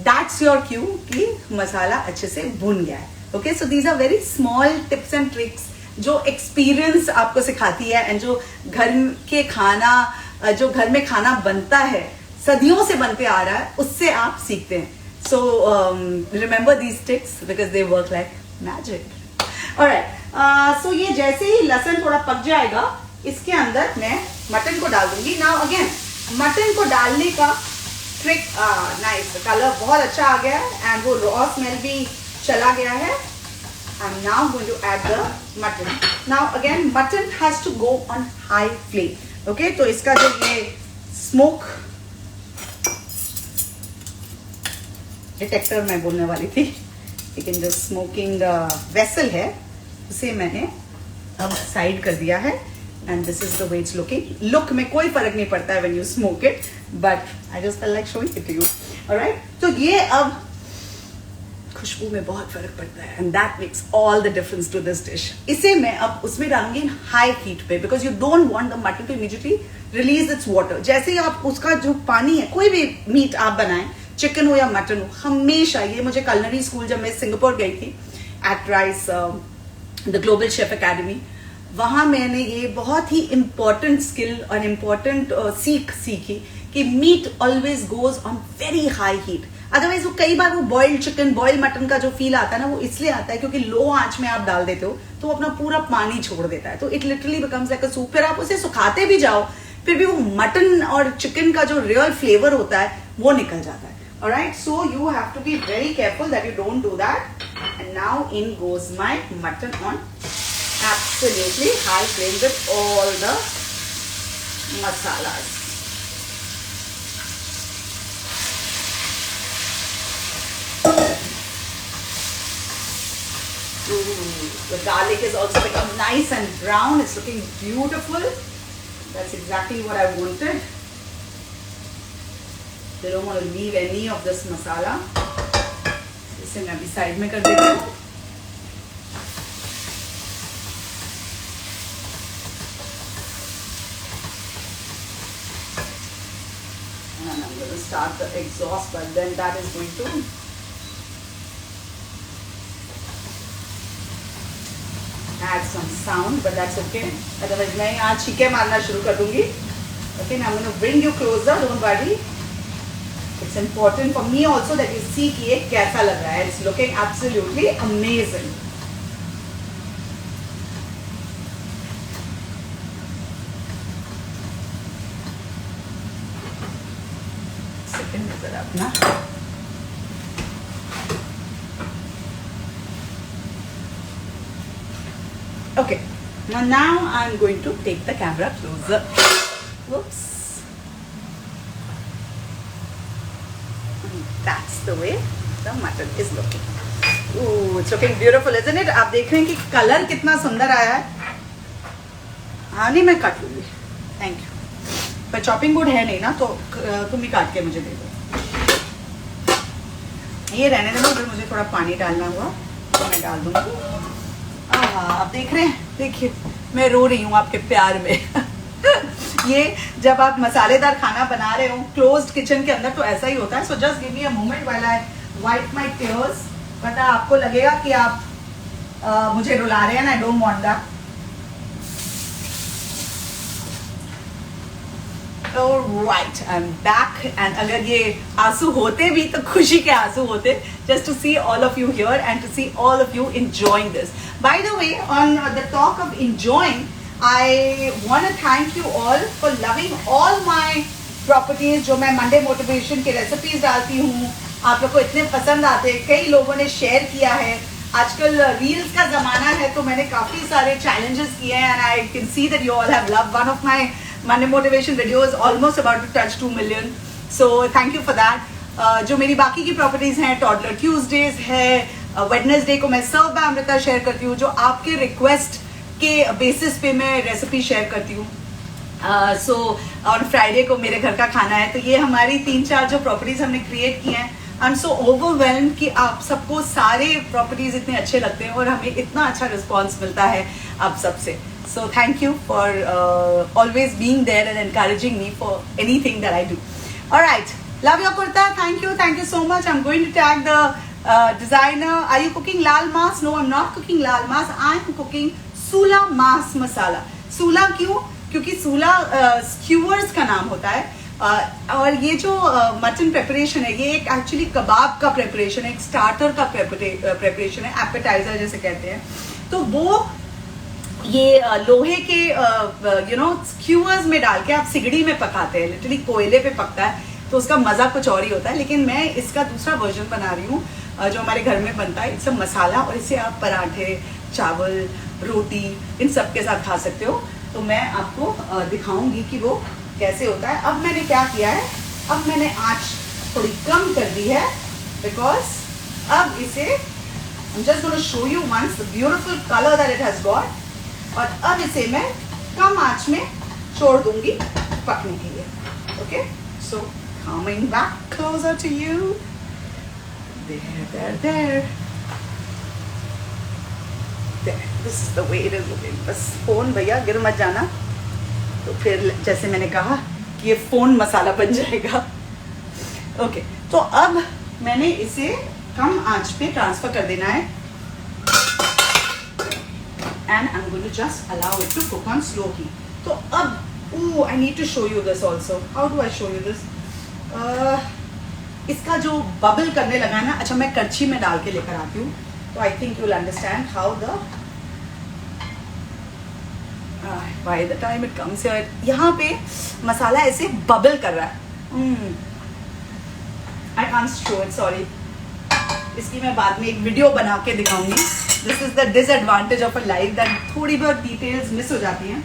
[SPEAKER 2] that's your cue कि मसाला अच्छे से भुन गया है। Okay, so these are very small tips and tricks जो एक्सपीरियंस आपको सिखाती है, एंड जो घर में खाना बनता है, सदियों से बनते आ रहा है, उससे आप सीखते हैं। So remember these tips because they work like magic. Alright, so ये जैसे ही लहसुन थोड़ा पक जाएगा, इसके अंदर मैं मटन को डाल दूंगी। नाउ अगेन मटन को डालने का ट्रिक, नाइस, कलर बहुत अच्छा आ गया है एंड वो रॉ स्मेल भी चला गया है। I'm now going to add the mutton. Now again, mutton has to go on high flame. Okay, तो इसका जो ये smoke detector मैं बोलने वाली थी, लेकिन जो smoking vessel है उसे मैंने अब साइड कर दिया है, and this is the way it's looking. Look में कोई फर्क नहीं पड़ता है when you smoke it, but I just felt like showing it to you. Alright, तो ये अब खुशबू में बहुत फर्क पड़ता है, and that makes all the difference to this dish. इसे मैं अब उसमें डालूंगी हाई हीट पे, because you don't want the mutton to immediately release its water. जैसे ही आप उसका जो पानी है, कोई भी मीट आप बनाएं, चिकन हो या मटन हो, हमेशा, ये मुझे कलनरी स्कूल जब मैं सिंगापुर गई थी at rice, the global chef academy, वहां मैंने ये बहुत ही इंपॉर्टेंट स्किल और इंपॉर्टेंट सीखी कि meat always goes on very high heat. Otherwise वो कई बार वो बॉइल्ड चिकन, बॉइल्ड मटन का जो फील आता है ना, वो इसलिए आता है क्योंकि लो आंच में आप डाल देते हो तो वो अपना पूरा पानी छोड़ देता है, तो it literally becomes like a soup. फिर आप उसे सुखाते भी जाओ, फिर भी वो मटन और चिकन का जो रियल फ्लेवर होता है वो निकल जाता है। Alright, so you have to be very careful that you don't do that. And now in goes my mutton on absolutely high flame with all the masalas. The garlic has also become nice and brown. It's looking beautiful. That's exactly what I wanted. They don't want to leave any of this masala. इसे मैं अभी साइड में कर देती हूँ। And I'm going to start the exhaust, but then that is going to add some sound, but that's okay. Otherwise मैं यहाँ छींके मारना शुरू कर दूंगी। Okay, now I'm going to bring you closer. Don't worry. It's important for me also that you see कि ये कैसा लग रहा है. It's looking absolutely amazing. Second में जरा अपना okay Now I'm going to take the camera closer. Whoops. That's the way the mutton is looking. Ooh, it's looking beautiful, isn't it? आप देख रहे हैं कि कलर कितना सुंदर आया है. हाँ नहीं, मैं काट लूँगी. Thank you. पर चॉपिंग बोर्ड है नहीं ना, तो तुम ही काट के मुझे दे दो. ये रहने दो. अगर मुझे थोड़ा पानी डालना हुआ तो मैं डाल दूँगी. आप देख रहे हैं, देखिए मैं रो रही हूँ आपके प्यार में. ये जब आप मसालेदार खाना बना रहे हो क्लोज्ड किचन के अंदर तो ऐसा ही होता है. So just give me a moment while I wipe my tears. But आपको लगेगा कि आप मुझे रुला रहे हैं. I don't want that. Alright, I'm back. And अगर ये आंसू होते भी तो खुशी के आंसू होते, just to see all of you here and to see all of you enjoying this. By the way, on the talk of enjoying, I want to thank you all for loving all my properties जो मैं Monday Motivation के recipes डालती हूँ. आप लोग को इतने पसंद आते हैं. कई लोगों ने शेयर किया है. आजकल रील्स का ज़माना है तो मैंने काफ़ी सारे challenges किए हैं and I can see that you all have loved one of my Monday Motivation video is almost about to touch 2 million. So thank you for that. जो मेरी बाकी की प्रॉपर्टीज़ हैं, टॉडलर ट्यूजडेज है, वेडनेसडे को मैं सर्व बाय अमृता शेयर करती हूँ, जो आपके रिक्वेस्ट के बेसिस पे मैं रेसिपी शेयर करती हूँ. सो और फ्राइडे को मेरे घर का खाना है. तो ये हमारी 3-4 जो प्रॉपर्टीज़ हमने क्रिएट की हैं. आई एम सो ओवरवेल्म्ड कि आप सबको सारे प्रॉपर्टीज़ इतने अच्छे लगते हैं और हमें इतना अच्छा रिस्पॉन्स मिलता है आप सबसे. So thank you for always being there and encouraging me for anything that I do. All right, love your kurta. Thank you so much. I'm going to tag the designer. Are you cooking lal mas? No, I'm not cooking lal mas. I'm cooking Sula mas masala. Sula क्यों? क्योंकि Sula skewers का नाम होता है. और ये जो मटन प्रेपरेशन है ये एक एक्चुअली कबाब का प्रेपरेशन है, एक स्टार्टर का प्रेपरेशन है, एपेटाइजर जैसे कहते हैं. तो वो ये लोहे के स्क्यूअर्स में डाल के आप सिगड़ी में पकाते हैं. लिटरली कोयले पे पकता है तो उसका मज़ा कुछ और ही होता है. लेकिन मैं इसका दूसरा वर्जन बना रही हूँ जो हमारे घर में बनता है. इट्स मसाला और इसे आप पराठे, चावल, रोटी इन सब के साथ खा सकते हो. तो मैं आपको दिखाऊंगी कि वो कैसे होता है. अब मैंने क्या किया है, अब मैंने आँच थोड़ी कम कर दी है बिकॉज अब इसे I'm just going to show you once the beautiful color that it has got. और अब इसे मैं कम आंच में छोड़ दूंगी पकने के लिए. Okay, so coming back closer to you. There. This is the way it is looking. बस फोन भैया गिर मत जाना. तो फिर जैसे मैंने कहा कि ये फोन मसाला बन जाएगा. ओके, तो अब मैंने इसे कम आंच पे ट्रांसफर कर देना है. And I'm going to just allow it to cook on slow heat. तो अब, I need to show you this also. How do I show you this? इसका जो बबल करने लगा है ना, अच्छा मैं कड़छी में डाल के लेकर आती हूँ. तो I think you'll understand how the by the time it comes here, यहाँ पे मसाला ऐसे बबल कर रहा है. I can't show it, sorry. इसकी मैं बाद में एक वीडियो बना के दिखाऊंगी. This is the disadvantage of a live that थोड़ी बहुत डिटेल्स मिस हो जाती हैं.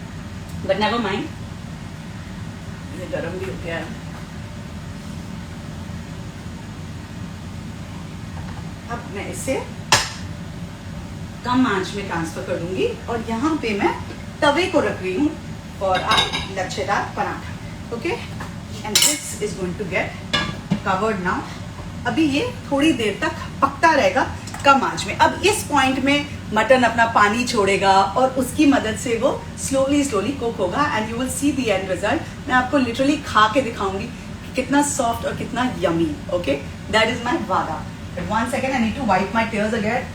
[SPEAKER 2] But never mind. ये गरम भी हो गया है. अब मैं इसे कम आंच में ट्रांसफर कर दूंगी और यहाँ पे मैं तवे को रख रही हूँ for our लच्छेदार paratha. Okay? And this is going to get covered now. अभी ये थोड़ी देर तक पकता रहेगा कम आंच में. अब इस पॉइंट में मटन अपना पानी छोड़ेगा और उसकी मदद से वो स्लोली कुक होगा and you will see the end result. मैं आपको लिटरली खा के दिखाऊंगी कि कितना सॉफ्ट और कितना yummy. Okay, that is my vaada. But 1 second, I need to wipe my tears again.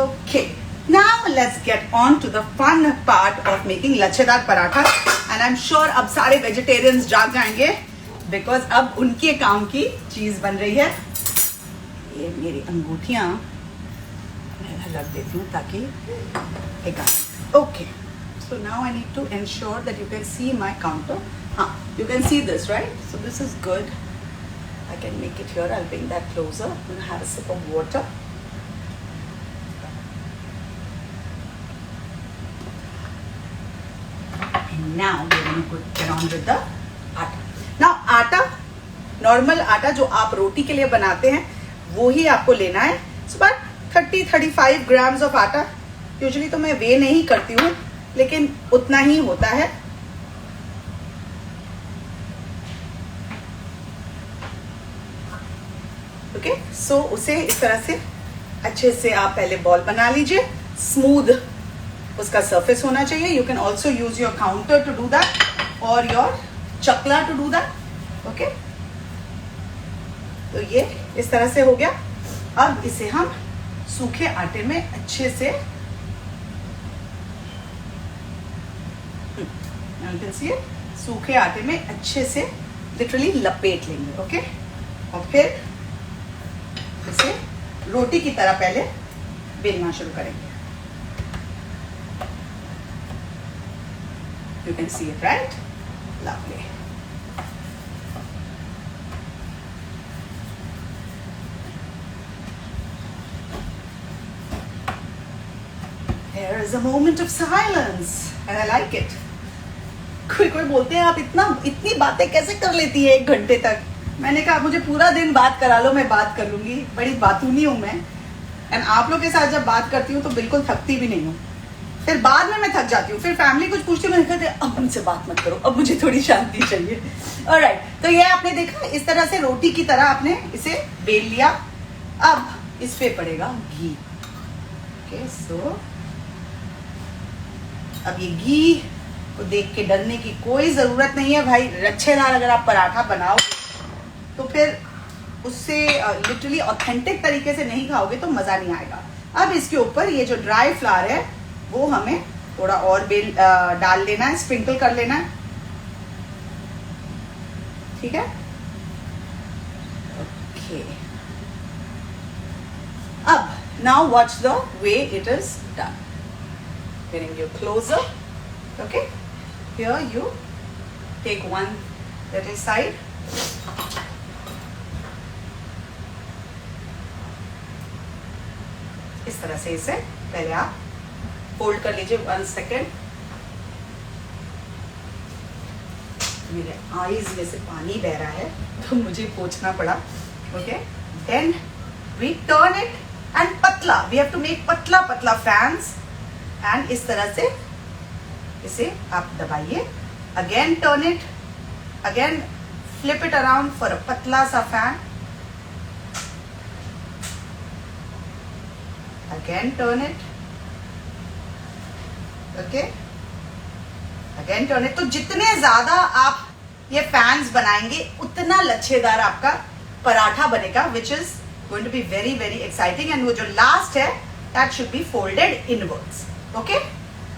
[SPEAKER 2] Okay, now let's get on to the fun part of making lachhedar paratha. And I'm sure अब सारे वेजिटेरियंस जाग जाएंगे because अब उनके काम की चीज बन रही है. ये मेरी अंगूठियाँ मैं रख देती हूँ ताकि एक okay. So now I need to ensure that you can see my counter. हाँ, you can see this, right? So this is good. I can make it here. I'll bring that closer. I'm going to have a sip of water. And now we're going to get on with the आटा. Now आटा, नॉर्मल आटा जो आप रोटी के लिए बनाते हैं वो ही आपको लेना है. So about 30-35 grams of आटा. यूजुअली तो मैं वे नहीं करती हूँ, लेकिन उतना ही होता है. ओके, सो उसे इस तरह से अच्छे से आप पहले बॉल बना लीजिए. स्मूथ उसका सरफेस होना चाहिए. You can also use your counter to do that और your chakla to do that. Okay, तो ये इस तरह से हो गया. अब इसे हम सूखे आटे में अच्छे से सूखे आटे में अच्छे से लिटरली लपेट लेंगे. ओके, और फिर इसे रोटी की तरह पहले बेलना शुरू करेंगे. You can see it, right? Lovely. Here is a moment of silence and I like it. कोई बोलते हैं आप इतनी बातें कैसे कर लेती है 1 घंटे तक. मैंने कहा मुझे पूरा दिन बात करा लो, मैं बात कर लूंगी. बड़ी बातूनी हूं मैं. एंड आप लोग के साथ जब बात करती हूँ तो बिल्कुल थकती भी नहीं हूँ. फिर बाद में मैं थक जाती हूँ. फिर फैमिली कुछ पूछती है, मैं कहती हूँ अब मुझसे बात मत करो, अब मुझे थोड़ी शांति चाहिए. ऑलराइट, तो ये आपने देखा इस तरह से रोटी की तरह आपने इसे बेल लिया. अब इस पे पड़ेगा घी. ओके, सो अब ये घी को देख के डरने की कोई जरूरत नहीं है भाई. रच्छेदार अगर आप पराठा बनाओ तो फिर उससे लिटरली ऑथेंटिक तरीके से नहीं खाओगे तो मजा नहीं आएगा. अब इसके ऊपर ये जो ड्राई फ्लावर है वो हमें थोड़ा और डाल लेना है, स्प्रिंकल कर लेना है. ठीक है, ओके. अब now watch the way it is done. Getting you closer. Okay, here you take one little side. इस तरह से इसे पहले आप फोल्ड कर लीजिए. 1 सेकेंड. मेरे आईज में से पानी बह रहा है तो मुझे पोंछना पड़ा. Okay, then we turn it and पतला. वी हैव टू मेक पतला पतला फैंस. एंड इस तरह से इसे आप दबाइए. Again turn it, again flip it around for a पतला सा fan. Again turn it. Okay, again turn it. तो जितने ज्यादा आप ये फैंस बनाएंगे उतना लच्छेदार आपका पराठा बनेगा, which is going to be very very exciting. And वो जो लास्ट है that should be folded inwards. Okay,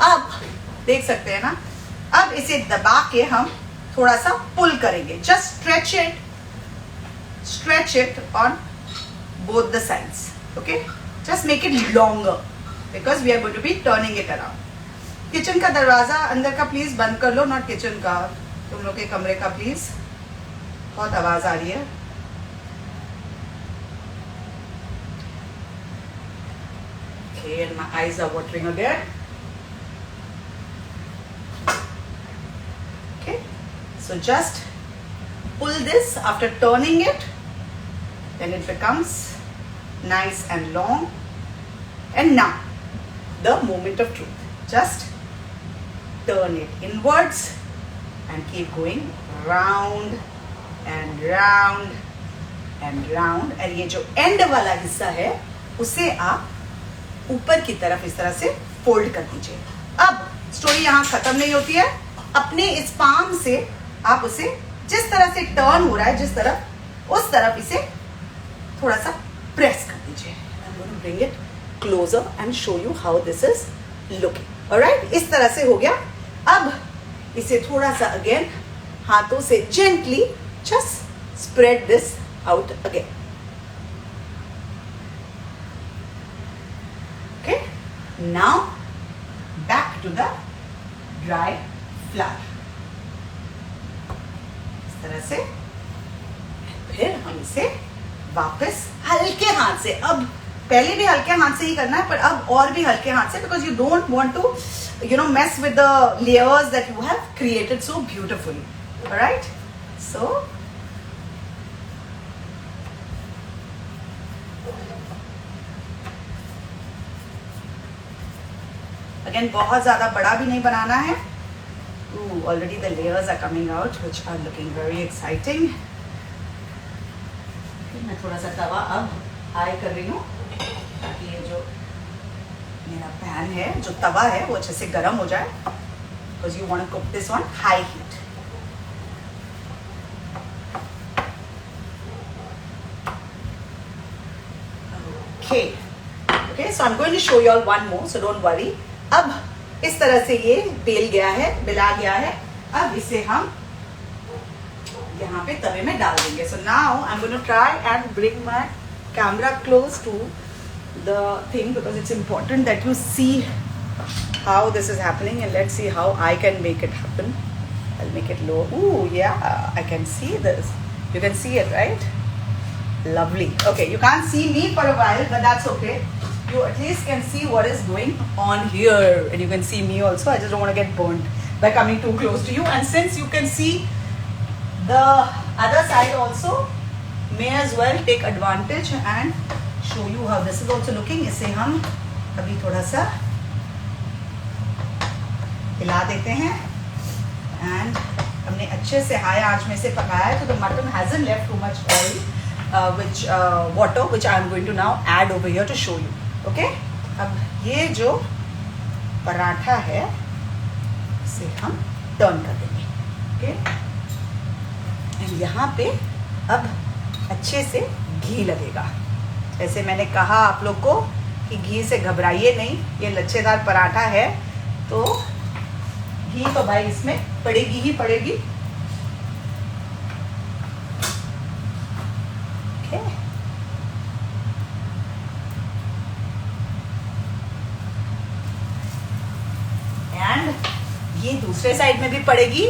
[SPEAKER 2] अब देख सकते हैं ना. अब इसे दबा के हम थोड़ा सा पुल करेंगे. Just stretch it on both the sides. Okay, just make it longer because we are going to be turning it around. Kitchen का दरवाजा अंदर का प्लीज बंद कर लो. नॉट किचन का, तुम लोग के कमरे का प्लीज. बहुत आवाज आ रही है. Okay, and my eyes are watering again. Okay, so just pull this after turning it, then it becomes nice and long. And now the moment of truth. Just turn it inwards and keep going round and round and round. and ये जो end वाला हिस्सा है उसे आप ऊपर की तरफ इस तरह से फोल्ड कर दीजिए. अब स्टोरी यहाँ खत्म नहीं होती है. अपने इस पाम से आप उसे जिस तरह से टर्न हो रहा है जिस तरफ, उस तरफ इसे थोड़ा सा प्रेस कर दीजिए. I'm going to bring it closer and show you how this is looking. Alright, इस तरह से हो गया. अब इसे थोड़ा सा अगेन हाथों से gently just spread this out again. Now back to the dry flour. इस तरह से फिर हम इसे वापस हल्के हाथ से, अब पहले भी हल्के हाथ से ही करना है, पर अब और भी हल्के हाथ से, because you don't want to mess with the layers that you have created so beautifully. All right, so again बहुत ज़्यादा बड़ा भी नहीं बनाना है. Ooh, already the layers are coming out, which are looking very exciting. मैं थोड़ा सा तवा अब हाई कर रही हूँ ताकि ये जो मेरा पैन है, जो तवा है, वो अच्छे से गर्म हो जाए, because you want to cook this on high heat. Okay, so I'm going to show you all one more, so don't worry. अब इस तरह से ये बेला गया है. अब इसे हम यहाँ पे तवे में डाल देंगे. So now I'm going to try and bring my camera close to the thing, because it's important that you see how this is happening, and let's see how I can make it happen. I'll make it low. Ooh, yeah, I can see this. You can see it, right? Lovely. Okay, you can't see me for a while, but that's okay. You at least can see what is going on here, and you can see me also. I just don't want to get burnt by coming too close to you. And since you can see the other side also, may as well take advantage and show you how this is also looking. इसे हम अभी थोड़ा सा हिला देते हैं, and हमने अच्छे से हाई आंच में से पकाया है, तो the mutton hasn't left too much oil, water, which I am going to now add over here to show you. Okay? अब ये जो पराठा है, इसे हम टर्न कर देंगे. Okay? And यहाँ पे अब अच्छे से घी लगेगा. जैसे मैंने कहा आप लोग को कि घी से घबराइए नहीं, ये लच्छेदार पराठा है, तो घी तो भाई इसमें पड़ेगी ही पड़ेगी. ओके, एंड ये दूसरे साइड में भी पड़ेगी,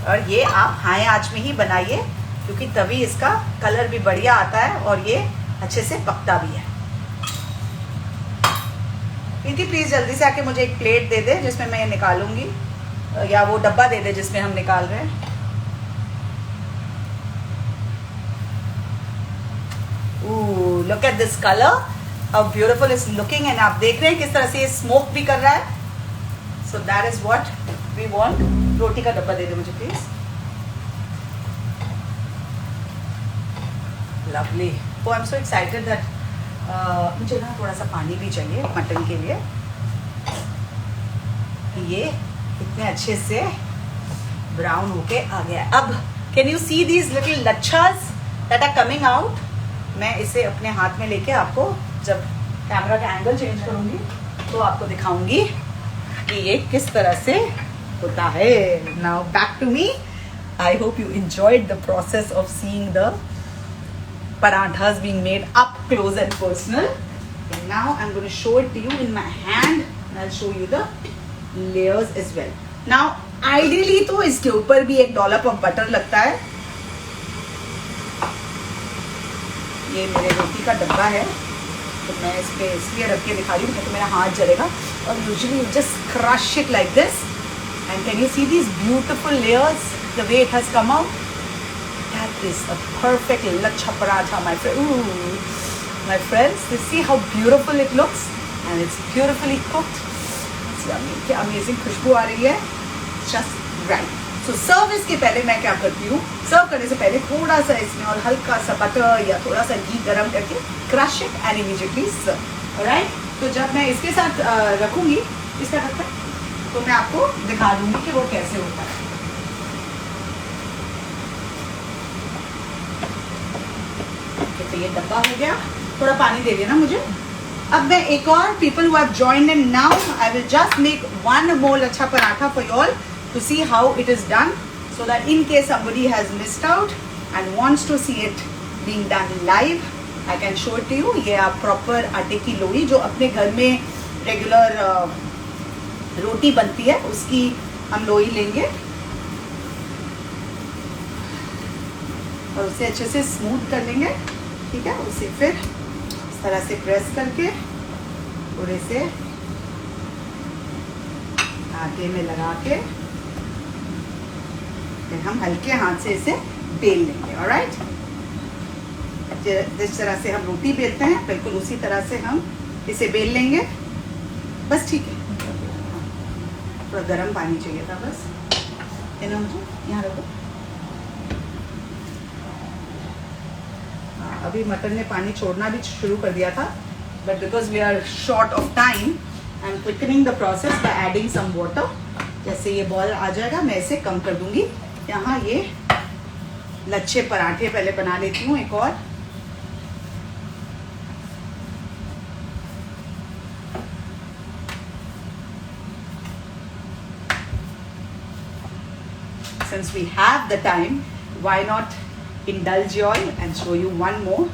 [SPEAKER 2] और ये आप हाई आंच में ही बनाइए, क्योंकि तभी इसका कलर भी बढ़िया आता है और ये अच्छे से पकता भी है. प्रीति प्लीज जल्दी से आके मुझे एक प्लेट दे दे जिसमें मैं ये निकालूंगी, या वो डब्बा दे दे जिसमें हम निकाल रहे हैं. Ooh, look at this color, how beautiful it's looking, and आप देख रहे हैं किस तरह से ये स्मोक भी कर रहा है. So that is what we want. रोटी का डब्बा दे दे मुझे please. Lovely. Oh, I'm so excited that मुझे ना थोड़ा सा पानी भी चाहिए मटन के लिए. ये इतने अच्छे से ब्राउन होके आ गया है. अब can you see these little lachhas that are coming out. मैं इसे अपने हाथ में लेके आपको जब कैमरा का एंगल चेंज करूंगी तो आपको दिखाऊंगी कि ये किस तरह से होता है. Now back to me. I hope you enjoyed the process of seeing the parathas being made up close and personal. And now I'm going to show it to you in my hand, and I'll show you the layers as well. Now ideally तो इसके ऊपर भी एक dollop of butter लगता है. ये मेरे रोटी का डब्बा है, तो मैं इस पे इसलिए रख के दिखा रही हूँ क्योंकि मेरा हाथ जलेगा. और usually you just crush it like this, and can you see these beautiful layers, the way it has come out? That is a perfect lachha paratha, my friend. Ooh, my friends, you see how beautiful it looks, and it's beautifully cooked. It's yummy. क्या amazing खुशबू आ रही है. Just right. So सर्व इसके पहले मैं क्या करती हूँ, सर्व करने से पहले थोड़ा सा इसमें और हल्का सा बटर या थोड़ा सा घी गरम करके crush it and immediately serve. Alright. तो जब मैं इसके साथ रखूंगी इसका ढक्कन, तो मैं आपको दिखा दूंगी कि वो कैसे होता है. तो ये डब्बा हो गया. थोड़ा पानी दे देना मुझे. अब मैं एक और people who have joined in now, I will just make one more lachha paratha for you all to see how it is done, so that in case somebody has missed out and wants to see it being done live, I can show it to you. ये आप proper आटे की लोई जो अपने घर में रेगुलर रोटी बनती है उसकी हम लोई लेंगे. और उसे अच्छे से स्मूथ कर लेंगे, ठीक है। उसे फिर इस तरह से प्रेस करके थोड़े से आटे में लगा के फिर हम हल्के हाथ से इसे बेल लेंगे। ऑलराइट, जिस तरह से हम रोटी बेलते हैं बिल्कुल उसी तरह से हम इसे बेल लेंगे। बस ठीक है, थोड़ा गर्म पानी चाहिए था बस। मुझे यहाँ रखो। अभी मटन ने पानी छोड़ना भी शुरू कर दिया था, but because we are short of time I am quickening the process by adding some water. जैसे ये बॉयल आ जाएगा मैं इसे कम कर दूंगी। यहाँ ये लच्छे पराठे पहले बना लेती हूँ एक और। Since we have the time, why not indulge you all and show you one more.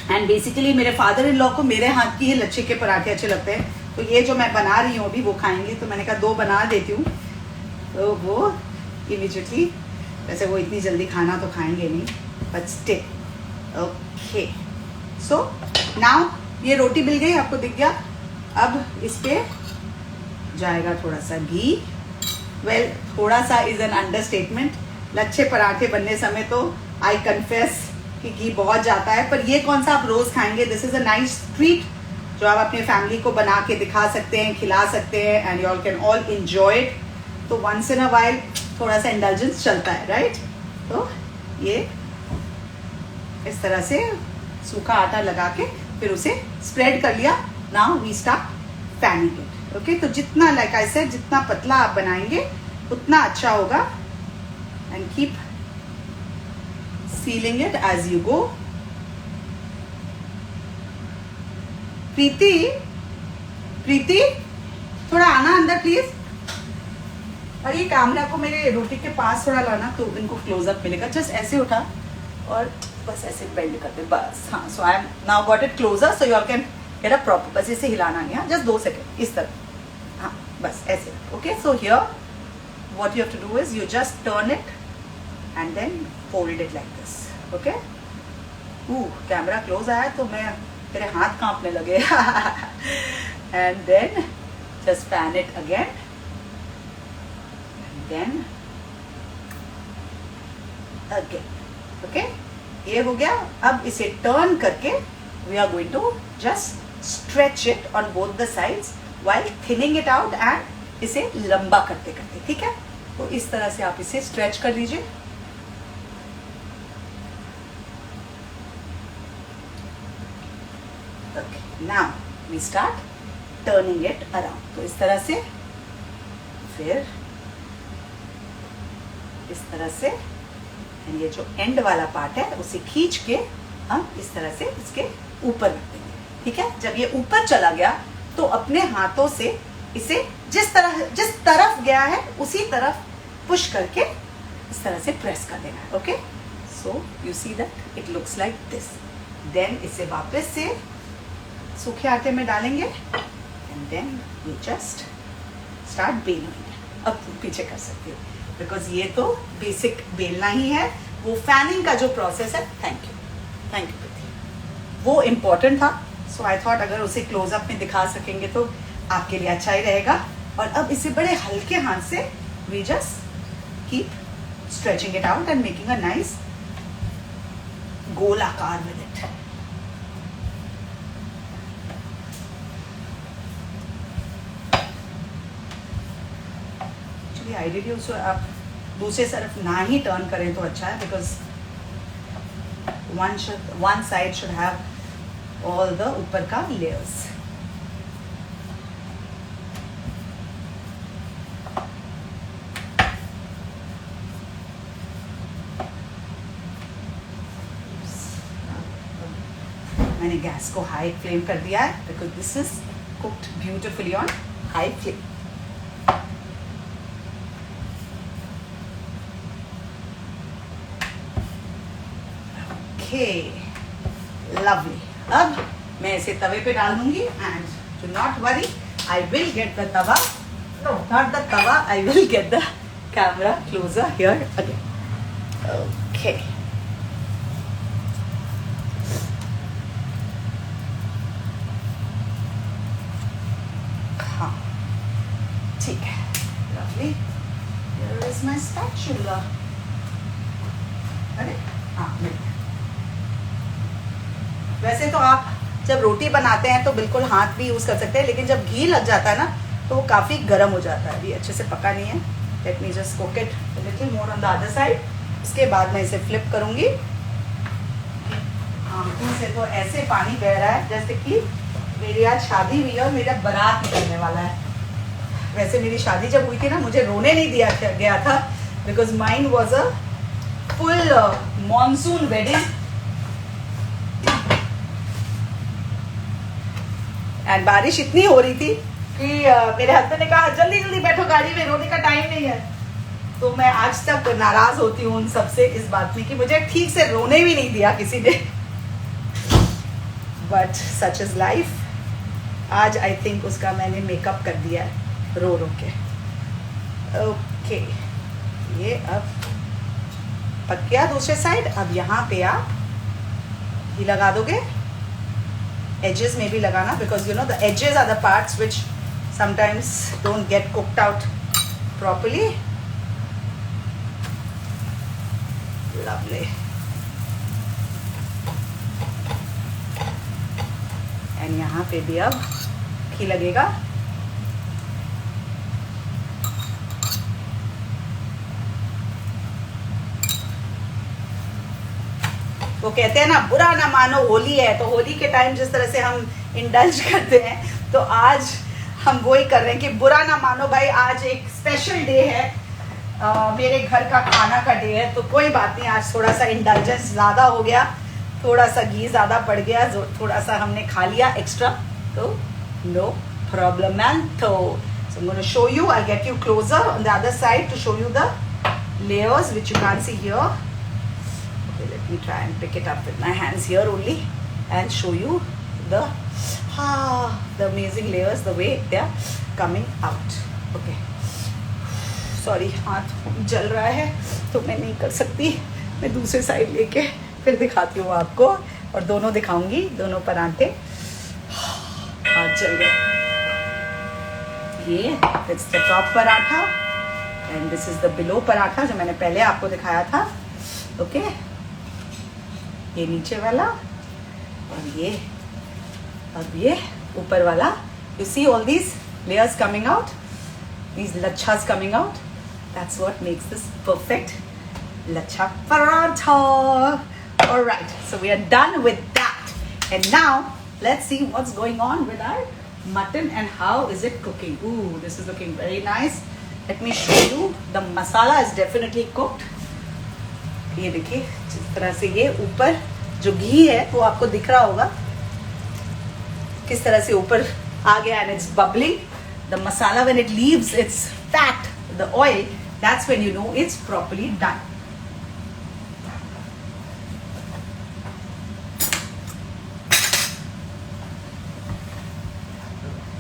[SPEAKER 2] And basically मेरे फादर इन लॉ को मेरे हाथ की ही लच्छे के पराठे अच्छे लगते हैं, तो ये जो मैं बना रही हूँ अभी वो खाएंगे, तो मैंने कहा 2 बना देती हूँ, तो वो इमीडिएटली, वैसे वो इतनी जल्दी खाना तो खाएंगे नहीं, but still okay. So now ये रोटी मिल गई, आपको दिख गया। अब इस पे जाएगा थोड़ा सा घी। वेल, थोड़ा सा इज एन अंडरस्टेटमेंट। लच्छे पराठे बनने समय तो आई कन्फेस कि घी बहुत जाता है, पर ये कौन सा आप रोज खाएंगे। This is a nice treat जो आप अपने फैमिली को बना के दिखा सकते हैं, खिला सकते हैं, and you all can all enjoy it. तो वंस इन अ वाइल थोड़ा सा इंडल्जेंस चलता है, राइट। तो ये इस तरह से सूखा आटा लगा के फिर उसे स्प्रेड कर लिया। Now we start fanning it. Okay, तो जितना लाइक आई सेड, जितना पतला आप बनाएंगे उतना अच्छा होगा। And keep sealing it as you go. Preeti, Preeti थोड़ा आना अंदर प्लीज। और ये कैमरा को मेरे रोटी के पास थोड़ा लाना, तो इनको क्लोजअप मिलेगा। जस्ट ऐसे उठा और बस ऐसे बेंड करते बस। हाँ, so I am now got it closer, so you all can get a proper. बस इसे हिलाना नहीं है, जस्ट 2 सेकेंड इस तरह। हाँ, बस ऐसे। Okay, so here what you have to do is you just turn it and then fold it like this. Okay? Camera close आया तो मैं तेरे हाथ कांपने लगे। and then just pan it again and then again. Okay? ये हो गया। अब इसे टर्न करके we are going to just stretch it on both the sides while thinning it out and इसे लंबा करते करते, ठीक है। तो इस तरह से आप इसे स्ट्रेच कर लीजिए। Okay, now we start turning it around. तो इस तरह से, फिर इस तरह से, ये जो एंड वाला पार्ट है उसे खींच के हम इस तरह से इसके ऊपर रख देंगे, ठीक है। जब ये ऊपर चला गया तो अपने हाथों से इसे जिस तरफ गया है उसी तरफ पुश करके इस तरह से प्रेस कर देना है। Okay, so you see that it looks like this. Then इसे वापस से सूखे आटे में डालेंगे and then we just start बेलिंग। अब पीछे कर सकते हो, बिकॉज ये तो बेसिक बेलना ही है। वो फैनिंग का जो प्रोसेस है, थैंक यू प्रीति, वो इम्पोर्टेंट था। सो आई थॉट अगर उसे क्लोजअप में दिखा सकेंगे तो आपके लिए अच्छा ही रहेगा। और अब इसे बड़े हल्के हाथ से we just keep stretching it out and making a nice गोलाकार विद इट। एक्चुअली आइडियली उसको आप दूसरे तरफ ना ही टर्न करें तो अच्छा है, because one side should have all the ऊपर का layers. मैंने गैस को हाई फ्लेम कर दिया है because this is cooked beautifully on high flame. Okay, lovely. अब मैं इसे तवे पे डाल दूंगी and do not worry, I will get the tawa, no not the tawa, I will get the camera closer here again. Okay, ठीक है, lovely. Here is my spatula. अरे हाँ, मिल गया. वैसे तो आप जब रोटी बनाते हैं तो बिल्कुल हाथ भी यूज़ कर सकते हैं, लेकिन जब घी लग जाता है ना तो वो काफ़ी गर्म हो जाता है. अभी अच्छे से पका नहीं है. Let me just cook it a little more on the other side. उसके बाद मैं इसे फ्लिप करूँगी. आंखों से तो ऐसे पानी बह रहा है जैसे कि मेरी आज शादी हुई है और मेरा बारात निकलने वाला है. वैसे मेरी शादी जब हुई थी ना, मुझे रोने नहीं दिया गया था, because mine was a full monsoon wedding. And बारिश इतनी हो रही थी कि मेरे हस्बैंड ने कहा जल्दी जल्दी बैठो गाड़ी में, रोने का टाइम नहीं है. तो मैं आज तक नाराज होती हूँ उन सबसे इस बात में कि मुझे ठीक से रोने भी नहीं दिया किसी ने. But such is life. आज आई थिंक उसका मैंने मेकअप कर दिया है रो रो के. ओके, ये अब पक गया दूसरे साइड. अब यहाँ पे आप ये लगा दोगे. edges में भी लगाना, because you know the edges are the parts which sometimes don't get cooked out properly. Lovely. And यहाँ पे भी अब घी लगेगा. वो कहते हैं ना, बुरा ना मानो होली है. तो होली के टाइम जिस तरह से हम इंडल्ज करते हैं, तो आज हम वही कर रहे हैं कि बुरा ना मानो भाई. आज एक स्पेशल डे है, मेरे घर का खाना का डे है, तो कोई बात नहीं. आज थोड़ा सा इंडल्जेंस ज़्यादा हो गया, थोड़ा सा घी ज़्यादा पड़ गया, थोड़ा सा हमने खा लिया एक्स्ट्रा, तो नो प्रॉब्लम मैन. तो I'm going to show you. I'll get you closer on the other side to show you the layers which you can't see here. Okay, let me try and pick it up with my hands here only and show you the amazing layers, the way they are coming out. Okay. Sorry, हाथ जल रहा है तो मैं नहीं कर सकती. मैं दूसरे साइड लेके फिर दिखाती हूँ आपको, और दोनों दिखाऊंगी, दोनों पराठे. हाथ जल गए. ये it's the top paratha and this is the below paratha जो मैंने पहले आपको दिखाया था. ओके, ये नीचे वाला और ये अब ये ऊपर वाला. You see all these layers coming out, these lachas coming out. That's what makes this perfect lacha paratha. All right, so we are done with that, and now let's see what's going on with our mutton and how is it cooking. Ooh, this is looking very nice. Let me show you. The masala is definitely cooked. ये देखिए जिस तरह से ये ऊपर जो घी है वो आपको दिख रहा होगा किस तरह से ऊपर आ गया, and it's bubbling. The masala, when it leaves its fat, the oil, that's when you know it's properly done.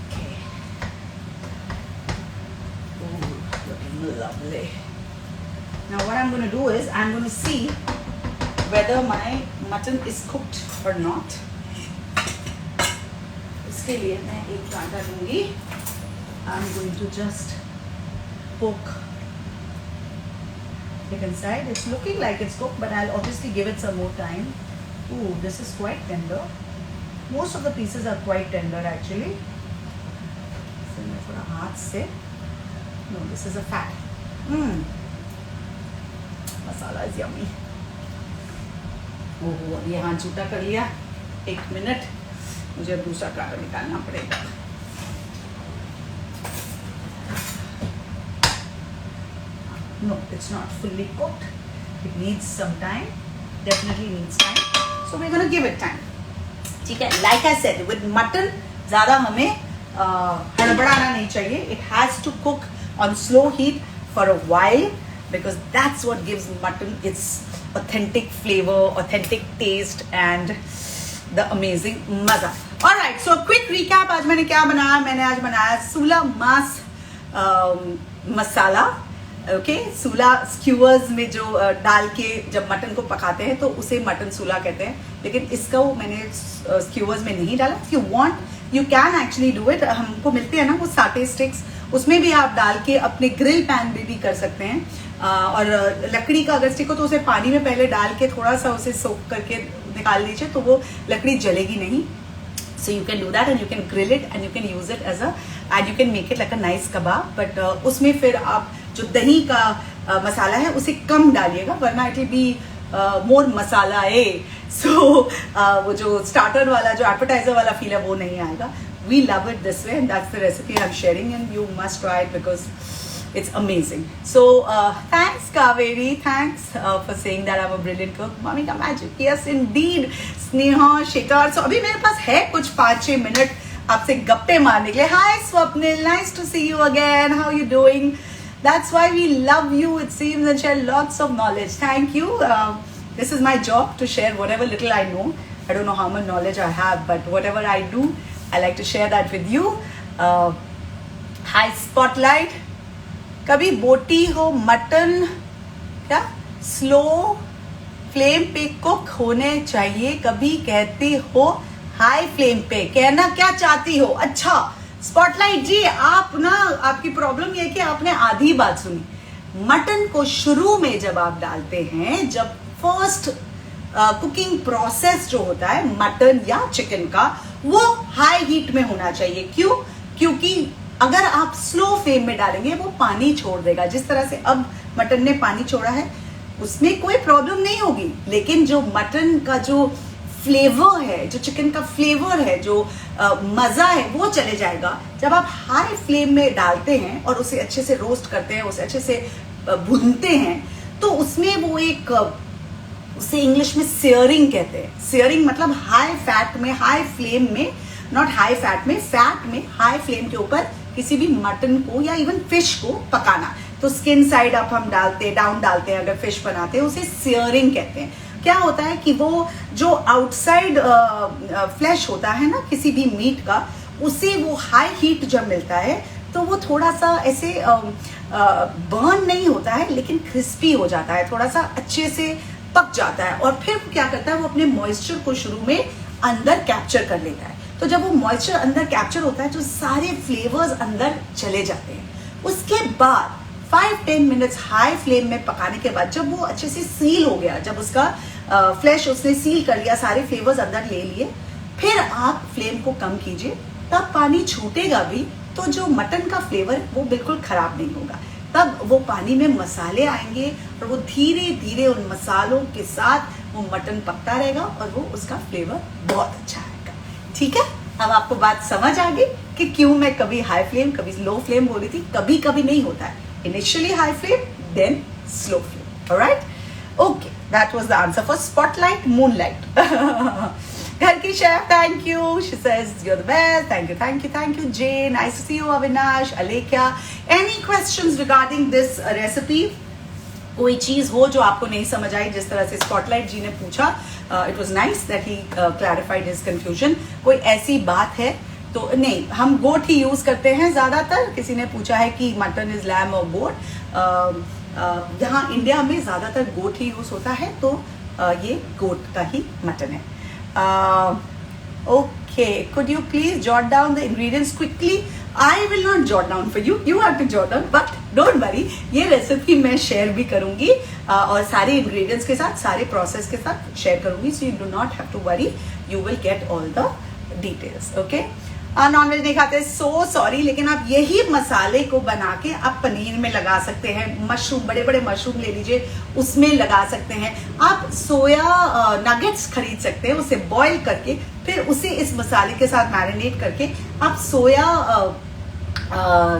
[SPEAKER 2] Okay. Ooh, looking lovely. Now what I'm going to do is I'm going to see whether my mutton is cooked or not. इसके लिए मैं एक कांटा लूँगी. I'm going to just poke it inside. It's looking like it's cooked, but I'll obviously give it some more time. Ooh, this is quite tender. Most of the pieces are quite tender actually. So मैं थोड़ा हाथ से. No, this is a fat. Masala is yummy. ओह, अब ये हाथ झूठा कर लिया. 1 मिनट, मुझे अब दूसरा कांटा निकालना पड़ेगा. No, it's not fully cooked. It needs some time. Definitely needs time. So we're going to give it time. ठीक है. Like I said, with mutton ज़्यादा हमें हड़बड़ाना नहीं चाहिए. It has to cook on slow heat for a while, because that's what gives mutton its authentic flavor, authentic taste, and the amazing मज़ा. Alright, so quick recap. आज मैंने क्या बनाया? मैंने आज बनाया सूला मांस मसाला. ओके, सूला स्क्यूअर्स में जो डाल के जब मटन को पकाते हैं तो उसे मटन सूला कहते हैं, लेकिन इसका वो मैंने स्क्यूअर्स में नहीं डाला. You want, you can actually do it. हमको मिलते हैं ना वो साटे स्टिक्स, उसमें भी आप डाल के अपने ग्रिल पैन में भी कर सकते हैं। और लकड़ी का अगर स्टिक हो तो उसे पानी में पहले डाल के थोड़ा सा उसे सोक करके निकाल लीजिए, तो वो लकड़ी जलेगी नहीं। So you can do that and you can grill it and you can use it as a, and you can make it like a nice kebab, but उसमें फिर आप जो दही का मसाला है उसे कम डालिएगा, वरना इट विल बी मोर मसाला है। सो वो जो स्टार्टर वाला, जो एडवर्टाइजर वाला फील है वो नहीं आएगा। We love it this way and that's the recipe I'm sharing and you must try it because it's amazing. So thanks Kaveri, thanks for saying that I'm a brilliant cook. Mommy ka magic. Yes indeed. Sneha, Shikhar. So अभी मेरे पास है कुछ 5-6 मिनट आपसे गप्पे मारने के लिए. Hi Swapnil, nice to see you again. How you doing? That's why we love you, it seems, and share lots of knowledge. Thank you. This is my job to share whatever little I know. I don't know how much knowledge I have, but whatever I do, I like to share that with you. Hi Spotlight. कभी बोटी हो मटन क्या स्लो फ्लेम पे कुक होने चाहिए, कभी कहती हो हाई फ्लेम पे, कहना क्या चाहती हो? अच्छा स्पॉटलाइट जी, आप ना, आपकी प्रॉब्लम ये है कि आपने आधी बात सुनी। मटन को शुरू में जब आप डालते हैं, जब फर्स्ट कुकिंग प्रोसेस जो होता है मटन या चिकन का, वो हाई हीट में होना चाहिए। क्यों? क्योंकि अगर आप स्लो फ्लेम में डालेंगे वो पानी छोड़ देगा। जिस तरह से अब मटन ने पानी छोड़ा है उसमें कोई प्रॉब्लम नहीं होगी, लेकिन जो मटन का जो फ्लेवर है, जो चिकन का फ्लेवर है, जो मजा है, वो चले जाएगा। जब आप हाई फ्लेम में डालते हैं और उसे अच्छे से रोस्ट करते हैं, उसे अच्छे से भूनते हैं, तो उसमें वो एक, उसे इंग्लिश में सेयरिंग कहते हैं। सेयरिंग मतलब हाई फैट में, हाई फ्लेम में, नॉट हाई फैट में, फैट में हाई फ्लेम के ऊपर किसी भी मटन को या इवन फिश को पकाना। तो स्किन साइड अप हम डाउन डालते हैं अगर फिश बनाते हैं, उसे सेयरिंग कहते हैं। क्या होता है कि वो जो आउटसाइड फ्लैश होता है ना किसी भी मीट का, उसे वो हाई हीट जब मिलता है तो वो थोड़ा सा ऐसे बर्न नहीं होता है, लेकिन क्रिस्पी हो जाता है, थोड़ा सा अच्छे से पक जाता है। और फिर क्या करता है, वो अपने मॉइस्चर को शुरू में अंदर कैप्चर कर लेता है। तो जब वो मॉइस्चर अंदर कैप्चर होता है तो सारे फ्लेवर्स अंदर चले जाते हैं। उसके बाद 5-10 मिनट्स हाई फ्लेम में पकाने के बाद जब वो अच्छे से सील हो गया, जब उसका फ्लैश उसने सील कर लिया, सारे फ्लेवर्स अंदर ले लिए, फिर आप फ्लेम को कम कीजिए। तब पानी छूटेगा भी तो जो मटन का फ्लेवर वो बिल्कुल खराब नहीं होगा। तब वो पानी में मसाले आएंगे और वो धीरे धीरे उन मसालों के साथ वो मटन पकता रहेगा और वो उसका फ्लेवर बहुत अच्छा आएगा। ठीक है, अब आपको बात समझ आ गई कि क्यों मैं कभी हाई फ्लेम कभी लो फ्लेम बोल रही थी। कभी कभी नहीं होता है, initially high flame then slow flame. Alright, okay, that was the answer for spotlight moonlight. घर की chef, thank you, she says you are the best, thank you J, nice to see you Avinash, Alekhya. Any questions regarding this recipe? कोई चीज हो जो आपको नहीं समझ आई, जिस तरह से स्पॉटलाइट जी ने पूछा, it was nice that he clarified his confusion. कोई ऐसी बात है तो नहीं, हम गोट ही यूज करते हैं ज्यादातर। किसी ने पूछा है कि मटन इज लैम और गोट, यहाँ इंडिया में ज्यादातर गोट ही यूज होता है, तो ये गोट का ही मटन है। Okay, could you please jot down the ingredients quickly? I will not jot down for you. You have to jot down, but don't worry. ये रेसिपी मैं शेयर भी करूंगी और सारे इंग्रेडिएंट्स के साथ, सारे प्रोसेस के साथ शेयर करूंगी. So you do not have to worry. You will get all the details. Okay? Non veg नहीं खाते, सो सॉरी, लेकिन आप यही मसाले को बना के आप पनीर में लगा सकते हैं. मशरूम, बड़े बड़े मशरूम ले लीजिए, उसमें लगा सकते हैं. आप सोया नगेट्स खरीद सकते हैं, उसे बॉईल करके फिर उसे इस मसाले के साथ मैरिनेट करके आप सोया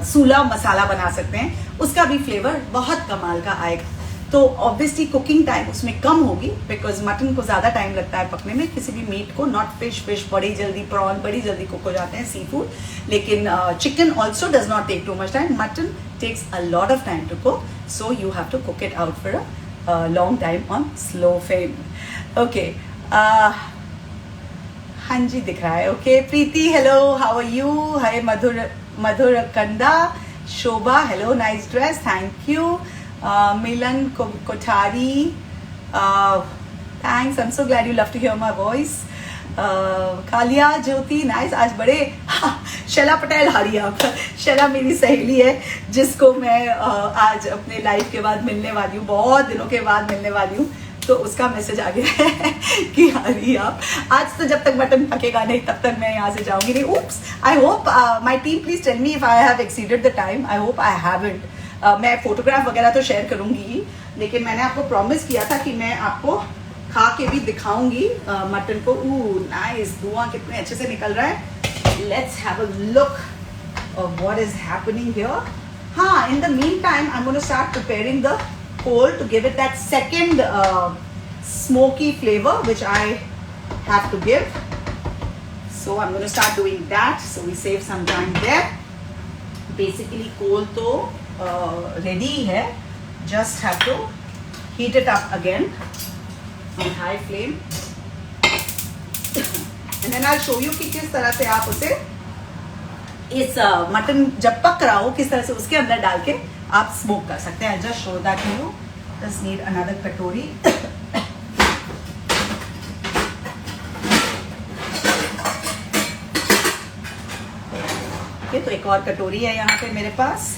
[SPEAKER 2] सूला मसाला बना सकते हैं. उसका भी फ्लेवर बहुत कमाल का आएगा. तो ऑब्वियसली कुकिंग टाइम उसमें कम होगी, बिकॉज मटन को ज्यादा टाइम लगता है पकने में, किसी भी मीट को. नॉट फिश बड़ी जल्दी, प्रॉन बड़ी जल्दी कुक हो जाते हैं, सी फूड. लेकिन chicken also does not take too much time. Mutton takes a lot of time to cook, so you have to cook it out for a long time on slow flame. Okay, हाँ जी दिख रहा है. Okay, Preeti hello, how are you. Hi Madhur Kanda. Shobha hello, nice dress, thank you. Milan Kothari, thanks. I'm so glad you love to hear my voice. Kaliya Jyoti nice, आज बड़े शैला पटेल हारी आप। शैला मेरी सहेली है जिसको मैं आज अपने लाइफ के बाद मिलने वाली हूँ, बहुत दिनों के बाद मिलने वाली हूँ, तो उसका मैसेज आ गया है कि हारी आप। आज तो जब तक बटन पकेगा नहीं तब तक मैं यहाँ से जाऊंगी नहीं। Oops, I hope my team please tell me if I have exceeded the time. I hope I haven't. मैं फोटोग्राफ वगैरह तो शेयर करूंगी, लेकिन मैंने आपको प्रॉमिस किया था कि मैं आपको खा के भी दिखाऊंगी मटन को। नाइस, धुआं कितने अच्छे से निकल रहा है। Let's have a look of what is happening here. हाँ, in the mean time I am gonna start preparing the coal to give it that second smoky flavor which I have to give. So I'm going to start doing that, so we save some time there. Basically coal to ready hai, just have to heat it up again on high flame and then I'll show you कि किस तरह से आप उसे इस मटन जब पक रहा हो किस तरह से उसके अंदर डाल के आप स्मोक कर सकते हैं। Just show that you just need another कटोरी। ओके, तो एक और कटोरी है यहाँ पे मेरे पास।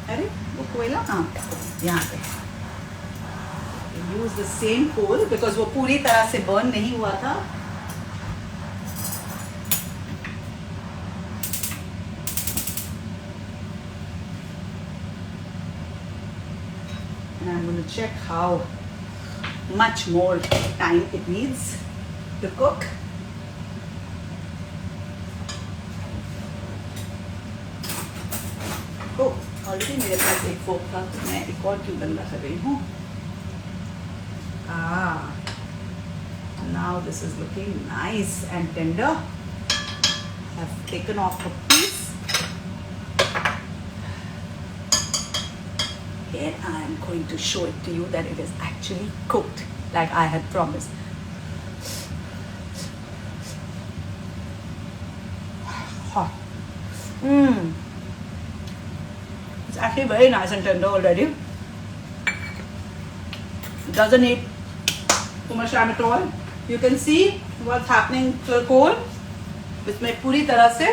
[SPEAKER 2] अरे वो कोयला, हाँ यहाँ पे use the same coal because वो पूरी तरह से बर्न नहीं हुआ था। And I'm going to check how much more time it needs to cook. Oh, already मेरे पास एक फोक था, तो मैं एक और क्यों गंदा कर रही हूँ। Now this is looking nice and tender. I've taken off a piece and I am going to show it to you that it is actually cooked like I had promised. It's actually very nice and tender already. It doesn't need too much time at all. You can see what's happening to the coal. इसमें पूरी तरह से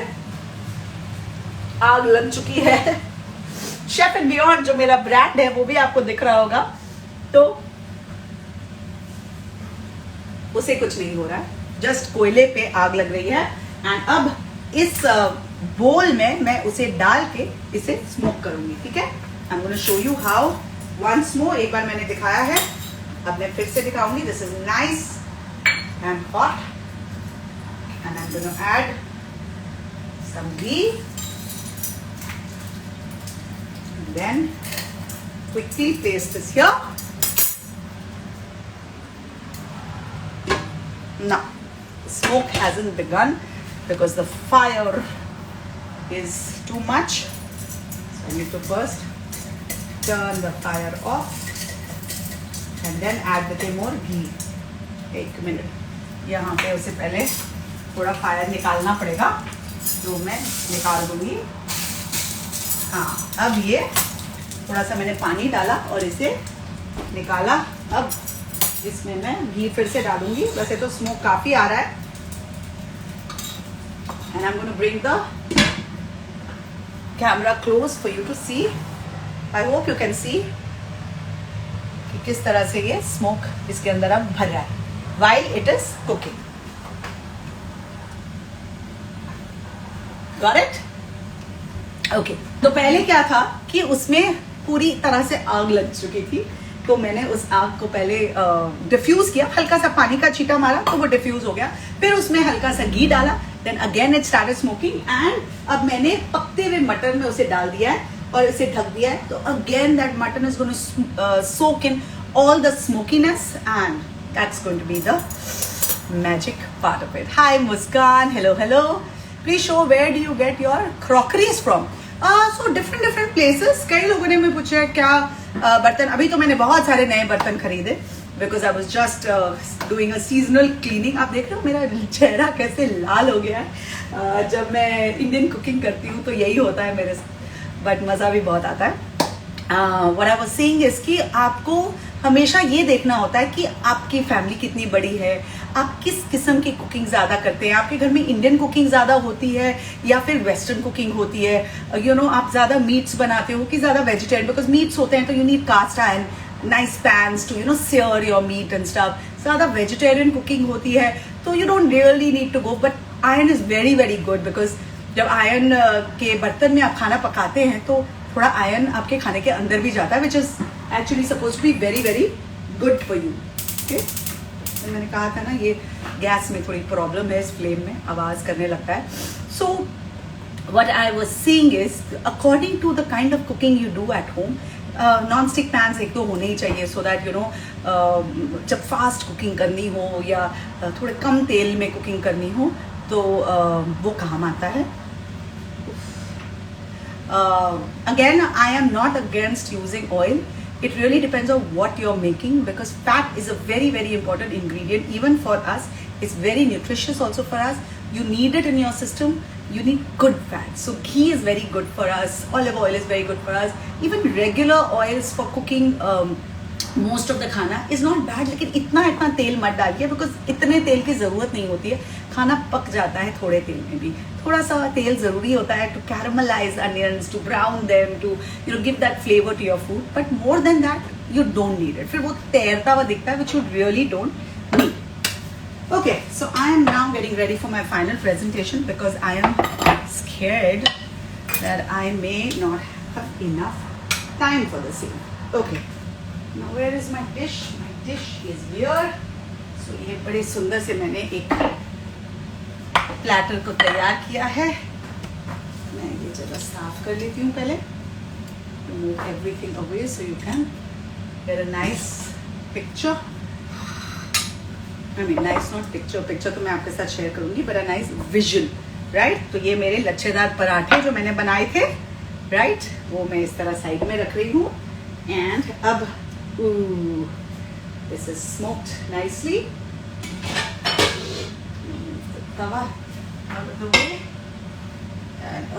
[SPEAKER 2] आग लग चुकी है। शेफ एंड बियॉन्ड जो मेरा ब्रांड है वो भी आपको दिख रहा होगा, तो उसे कुछ नहीं हो रहा है, जस्ट कोयले पे आग लग रही है। एंड अब इस बोल में मैं उसे डाल के इसे स्मोक करूंगी। ठीक है, I am gonna show you how once more. एक बार मैंने दिखाया है, अब मैं फिर से दिखाऊंगी। This is nice and hot and I am gonna add some ghee and then quickly place this here. Now smoke hasn't begun because the fire is too much, so I need to first turn the fire off and then add little more ghee. एक मिनट, यहाँ पे उसे पहले थोड़ा फायर निकालना पड़ेगा, जो मैं निकाल दूंगी। हाँ, अब ये थोड़ा सा मैंने पानी डाला और इसे निकाला। अब इसमें मैं घी फिर से डालूंगी। वैसे तो स्मोक काफी आ रहा है। And I am gonna bring the camera close for you to see. I hope you can see कि किस तरह से ये स्मोक इसके अंदर अब भर रहा है while it is cooking. Got it? Okay, तो पहले क्या था कि उसमें पूरी तरह से आग लग चुकी थी, तो मैंने उस आग को पहले डिफ्यूज किया, हल्का सा पानी का छींटा मारा तो वो डिफ्यूज हो गया। फिर उसमें हल्का सा घी डाला, then again it started smoking. And अब मैंने पकते हुए मटन में उसे डाल दिया है और इसे ढक दिया है। तो again that mutton is going to soak in all the smokiness and that's going to be the magic part of it. Hi Muskan, hello hello. Please show where do you get your crockeries from? So different places. कई लोगों ने मुझे पूछा क्या बर्तन, अभी तो मैंने बहुत सारे नए बर्तन खरीदे, because I was just doing a seasonal cleaning. आप देख रहे हो मेरा चेहरा कैसे लाल हो गया है. जब मैं इंडियन कुकिंग करती हूँ तो यही होता है मेरे साथ, बट मज़ा भी बहुत आता है. What I was saying is कि आपको हमेशा ये देखना होता है कि आपकी फैमिली कितनी बड़ी है, आप किस किस्म की कुकिंग ज़्यादा करते हैं. आपके घर में इंडियन कुकिंग ज़्यादा होती है या फिर वेस्टर्न कुकिंग होती है. यू नो आप ज़्यादा मीट्स बनाते हो कि ज़्यादा वेजिटेरियन, बिकॉज मीट्स होते हैं तो you need cast iron, nice pans to you know sear your meat and stuff. ज़्यादा वेजिटेरियन कुकिंग होती है तो you don't really need to go, but iron is very very good. Because जब आयरन के बर्तन में आप खाना पकाते हैं तो थोड़ा आयरन आपके खाने के अंदर भी जाता है, which is actually suppose to be very very good for you. Okay, मैंने कहा था ना ये गैस में थोड़ी प्रॉब्लम है, इस फ्लेम में आवाज करने लगता है. So what I was saying is according to the kind of cooking you do at home, non stick pans एक तो होने ही चाहिए, सो दैट यू नो जब फास्ट कुकिंग करनी हो या थोड़े कम तेल में कुकिंग करनी हो तो वो काम आता है. Again, I am not against using oil. It really depends on what you're making, because fat is a very very important ingredient even for us. It's very nutritious also for us. You need it in your system. You need good fat. So ghee is very good for us. Olive oil is very good for us. Even regular oils for cooking most of the खाना is not bad. लेकिन इतना तेल मत डालिए, बिकॉज इतने तेल की ज़रूरत नहीं होती है. खाना पक जाता है थोड़े तेल में भी. थोड़ा सा तेल ज़रूरी होता है to caramelize onions, to brown them, to you know give that flavour to your food. But more than that you don't need it. फिर वो तैरता हुआ दिखता है, which you really don't need. Okay, so I am now getting ready for my final presentation because I am scared that I may not have enough time for the same. Okay, now where is my dish? My dish is here. So ये बड़े सुंदर से मैंने एक प्लेटर को तैयार किया है. मैं ये जगह साफ कर लेती हूँ पहले. Remove everything away so you can get a nice picture. I mean, nice not picture. Picture तो मैं आपके साथ शेयर करूंगी, but a nice vision, right? तो ये मेरे लच्छेदार पराठे जो मैंने बनाए थे, right? वो मैं इस तरह साइड में रख रही हूँ. And अब, this is smoked nicely. Tawa out of the way. And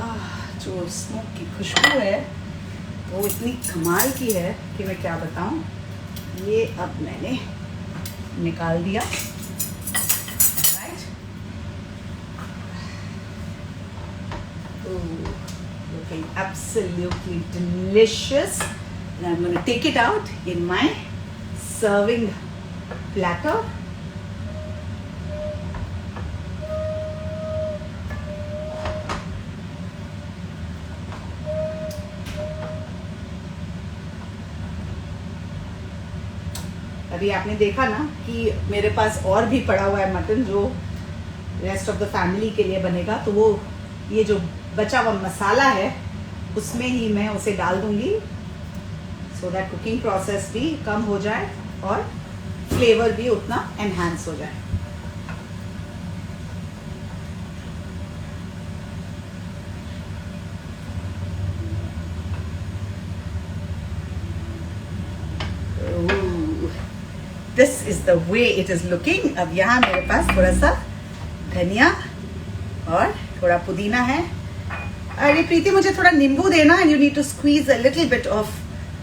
[SPEAKER 2] जो स्मोक की खुशबू है वो इतनी कमाल की है कि मैं क्या बताऊँ. ये अब मैंने निकाल दिया, right. Looking absolutely delicious, and I'm going to take it out in my serving platter. अभी आपने देखा ना कि मेरे पास और भी पड़ा हुआ है मटन जो रेस्ट ऑफ द फैमिली के लिए बनेगा. तो वो ये जो बचा हुआ मसाला है उसमें ही मैं उसे डाल दूंगी, सो दैट कुकिंग प्रोसेस भी कम हो जाए और फ्लेवर भी उतना एनहांस हो जाए. This is the way it is looking. अब यहाँ मेरे पास थोड़ा सा धनिया और थोड़ा पुदीना है. अरे प्रीति, मुझे थोड़ा नींबू देना. and you need to squeeze a little bit of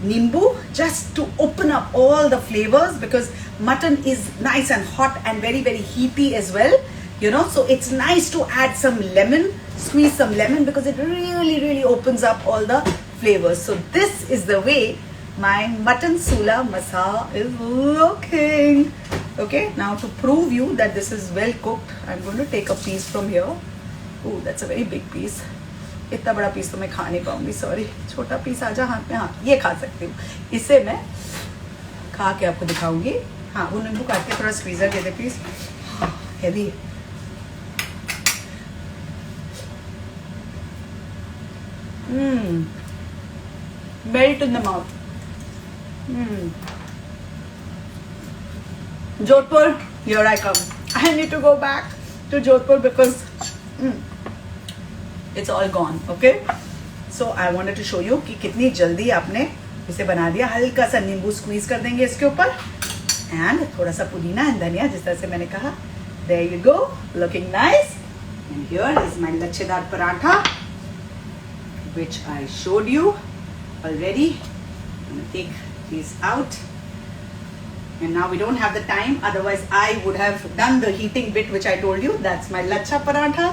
[SPEAKER 2] नींबू just to open up all the flavors, because mutton is nice and hot and very very heaty as well, you know. So it's nice to add some lemon, squeeze some lemon, because it really opens up all the flavors. So this is the way my mutton sula masala is looking. Okay, now to prove you that this is well cooked, I'm going to take a piece from here. Oh, that's a very big piece. इतना बड़ा पीस तो मैं खा नहीं पाऊंगी, सॉरी. छोटा पीस आजा हाथ में. हाँ, ये खा सकती हूँ. इसे मैं खा के आपको दिखाऊंगी. हाँ, वो नींबू काट के थोड़ा स्क्वीजर दे दे please. Heavy. Melt in the mouth. Jodhpur, here I come. I need to go back to Jodhpur because it's all gone. Okay, so I wanted to show you कि कितनी जल्दी आपने इसे बना दिया. हल्का सा नींबू स्क्वीज कर देंगे इसके ऊपर. एंड थोड़ा सा पुदीना एंड धनिया, जिस तरह से मैंने कहा. There you go, looking nice. And here is my लच्छेदार paratha, which I showed you already. I'm gonna take these out. And now we don't have the time, otherwise I would have done the heating bit which I told you. That's my lachha paratha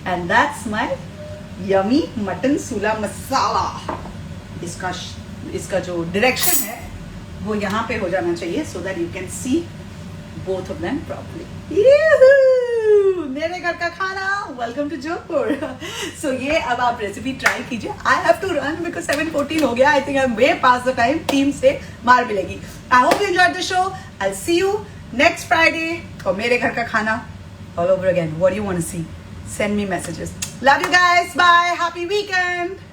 [SPEAKER 2] and that's my yummy mutton sula masala. इसका जो डायरेक्शन है वो यहाँ पे हो जाना चाहिए so that you can see both of them properly. मेरे घर का खाना, वेलकम टू जोधपुर. सो ये अब आप रेसिपी ट्राई कीजिए. I have to run because 7:14 हो गया. I think I am way past the time. Team से मार मिलेगी. I hope you enjoyed the show. I see you next Friday और मेरे घर का खाना all over again. What do you want to see? Send me messages. Love you guys. Bye. Happy weekend.